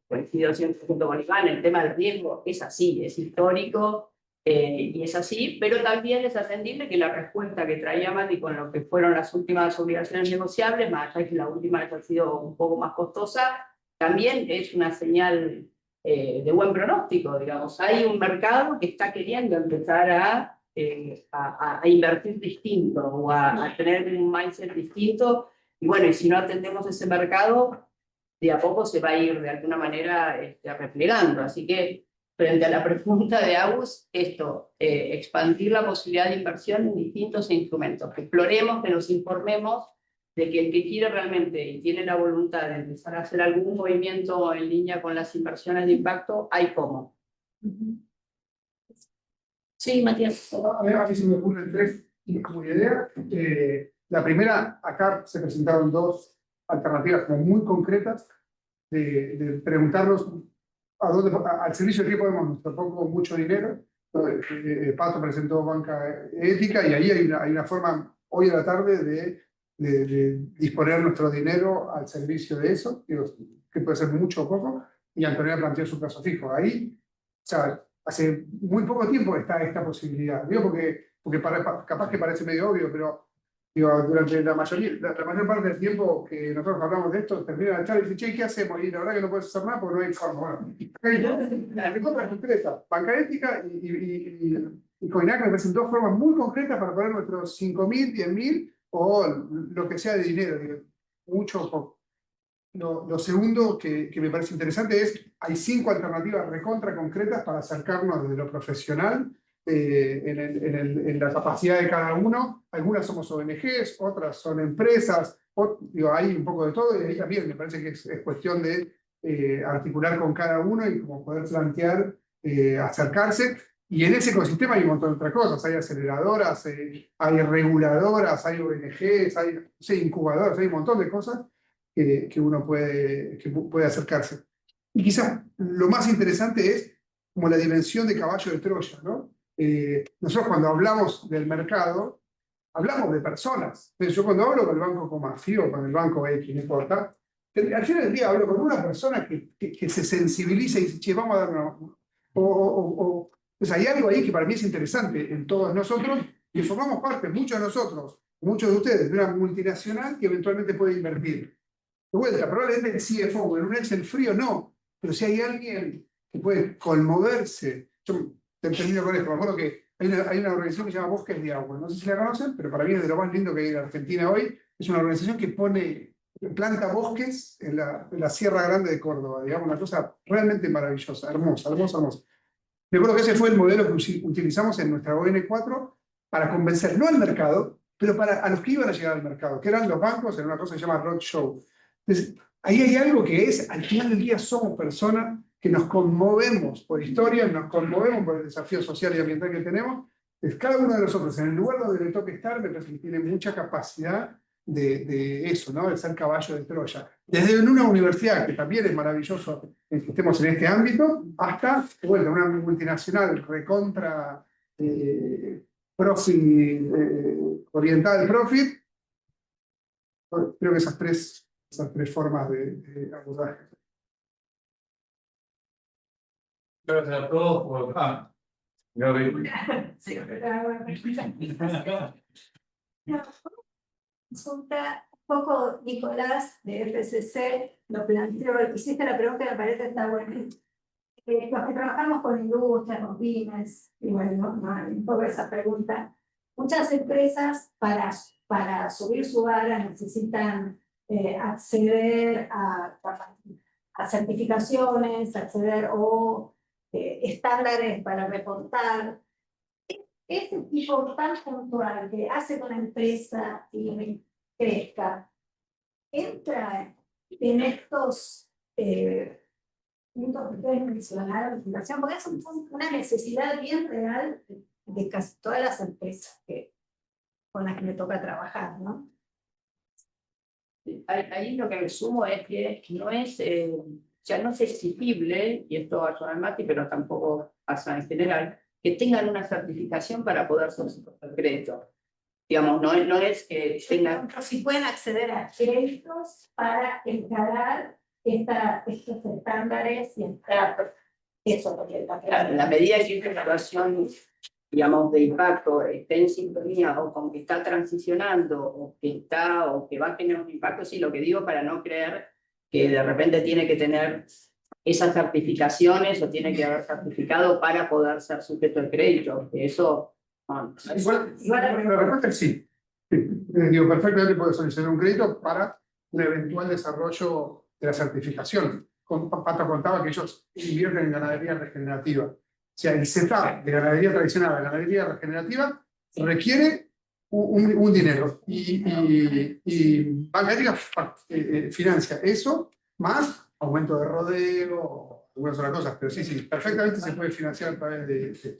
coincido 100% con Iván, el tema del riesgo es así, es histórico, y es así, pero también es atendible que la respuesta que traía Mati con lo que fueron las últimas obligaciones negociables, más allá de que la última ha sido un poco más costosa, también es una señal de buen pronóstico, digamos. Hay un mercado que está queriendo empezar a invertir distinto o a tener un mindset distinto, y bueno, y si no atendemos ese mercado, de a poco se va a ir de alguna manera replegando, así que frente a la pregunta de Agus, expandir la posibilidad de inversión en distintos instrumentos, que exploremos, que nos informemos de que el que quiere realmente y tiene la voluntad de empezar a hacer algún movimiento en línea con las inversiones de impacto, hay cómo. Sí, Matías. A mí se me ocurren 3 como idea. La primera, acá se presentaron 2 alternativas como muy concretas de preguntarnos al servicio de qué podemos, nos propongo mucho dinero. Pato presentó banca ética y ahí hay una forma hoy a la tarde de disponer nuestro dinero al servicio de eso, que puede ser mucho o poco, y Antonella planteó su plazo fijo. Ahí, o sea, hace muy poco tiempo está esta posibilidad. Digo porque capaz que parece medio obvio, pero digo, durante la mayor parte del tiempo que nosotros hablamos de esto, termina la charla y dice, che, ¿qué hacemos? Y la verdad que no puedes hacer nada porque no hay forma. Bueno, la compra concreta, banca ética y Coinac me parecen 2 formas muy concretas para poner nuestros 5.000, 10.000 o lo que sea de dinero, digo, mucho o poco. lo segundo que me parece interesante es, hay 5 alternativas recontra concretas para acercarnos desde lo profesional en la capacidad de cada uno. Algunas somos ONGs, otras son empresas, digo, hay un poco de todo, y ahí también me parece que es cuestión de articular con cada uno y como poder plantear, acercarse. Y en ese ecosistema hay un montón de otras cosas, hay aceleradoras, hay reguladoras, hay ONGs, hay, no sé, incubadoras, hay un montón de cosas que uno puede acercarse. Y quizás lo más interesante es como la dimensión de caballo de Troya, ¿no? Nosotros cuando hablamos del mercado, hablamos de personas. Entonces, yo cuando hablo con el banco Comafí o con el banco X, no importa, al final del día hablo con una persona que se sensibiliza y dice, che, vamos a dar una... Pues hay algo ahí que para mí es interesante en todos nosotros, que formamos parte, muchos de nosotros, muchos de ustedes, de una multinacional que eventualmente puede invertir. De vuelta, probablemente el CFO, en un Excel frío no, pero si hay alguien que puede conmoverse. Yo termino con esto, me acuerdo que hay una organización que se llama Bosques de Agua, no sé si la conocen, pero para mí es de lo más lindo que hay en Argentina hoy. Es una organización que planta bosques en la Sierra Grande de Córdoba, digamos, una cosa realmente maravillosa, hermosa, hermosa, hermosa. Me acuerdo que ese fue el modelo que utilizamos en nuestra ON4 para convencer, no al mercado, pero a los que iban a llegar al mercado, que eran los bancos en una cosa que se llama roadshow. Entonces, ahí hay algo que es, al final del día somos personas que nos conmovemos por historia, nos conmovemos por el desafío social y ambiental que tenemos. Entonces, cada uno de nosotros, en el lugar donde le toque estar, me parece que tiene mucha capacidad de eso, ¿no? De ser caballo de Troya. Desde en una universidad, que también es maravilloso que estemos en este ámbito, hasta, bueno, una multinacional recontra profit, orientada al profit. Creo que esas tres formas de abordaje. Gracias a todos por... Gaby. Sí, consulta un poco, Nicolás, de FCC, lo planteó, hiciste la pregunta que me parece que está buena. Los que trabajamos con industria, con pymes, y bueno, un poco esa pregunta. Muchas empresas para subir su vara necesitan acceder a certificaciones, acceder o estándares para reportar. Ese tipo tan puntual que hace que una empresa y crezca, entra en estos puntos que ustedes mencionaron, porque es una necesidad bien real de casi todas las empresas con las que me toca trabajar, ¿no? Ahí lo que me sumo es que no es, ya no es exigible, y esto va a sonar Mati, pero tampoco pasa en general, que tengan una certificación para poder solicitar crédito. Digamos, no es que tengan... Si pueden acceder a créditos para encarar estos estándares y entrar. Eso es lo que está claro, en la medida que esta evaluación, digamos, de impacto esté en sintonía o con que está transicionando o que va a tener un impacto, sí, lo que digo para no creer que de repente tiene que tener esas certificaciones o tiene que haber certificado para poder ser sujeto de crédito, que eso... Igual, la respuesta es sí. Digo, perfectamente puede solicitar un crédito para un eventual desarrollo de la certificación. Pato contaba que ellos invierten en ganadería regenerativa. O sea, el setup de ganadería tradicional a ganadería regenerativa requiere un dinero. Y Banca financia eso, más aumento de rodeo, algunas otras cosas. Pero sí, perfectamente se puede financiar a través de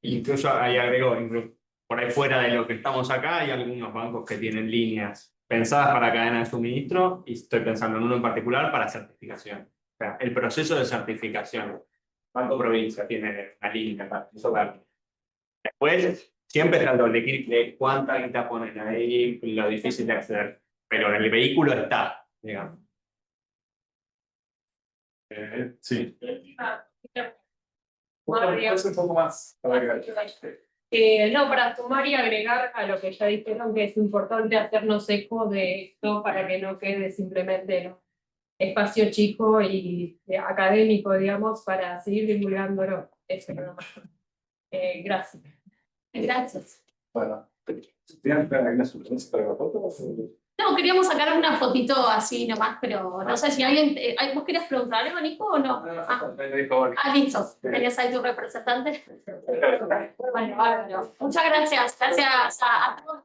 Incluso ahí agrego, por ahí fuera de lo que estamos acá, hay algunos bancos que tienen líneas pensadas para cadena de suministro y estoy pensando en uno en particular para certificación. O sea, el proceso de certificación. Banco Provincia tiene una línea para eso. Después, siempre está el doble clic de cuánta guita ponen ahí, lo difícil de hacer. Pero en el vehículo está, digamos. Sí. Un poco más. No, para sumar y agregar a lo que ya dijeron, que es importante hacernos eco de esto para que no quede simplemente ¿no? espacio chico y académico, digamos, para seguir divulgándolo. Eso nada más. Gracias. Gracias. Bueno, ¿tienen alguna sugerencia para la foto? No, No, queríamos sacar una fotito así nomás, pero no sé si alguien... ¿Vos querías preguntar algo, Nico, o no? Listo. ¿Tenías ahí tu representante? Bueno, bárbaro. Muchas gracias. Gracias a todos.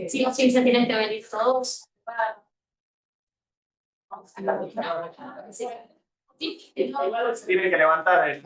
Sí o sí se tienen que venir todos. Tienen que levantar el...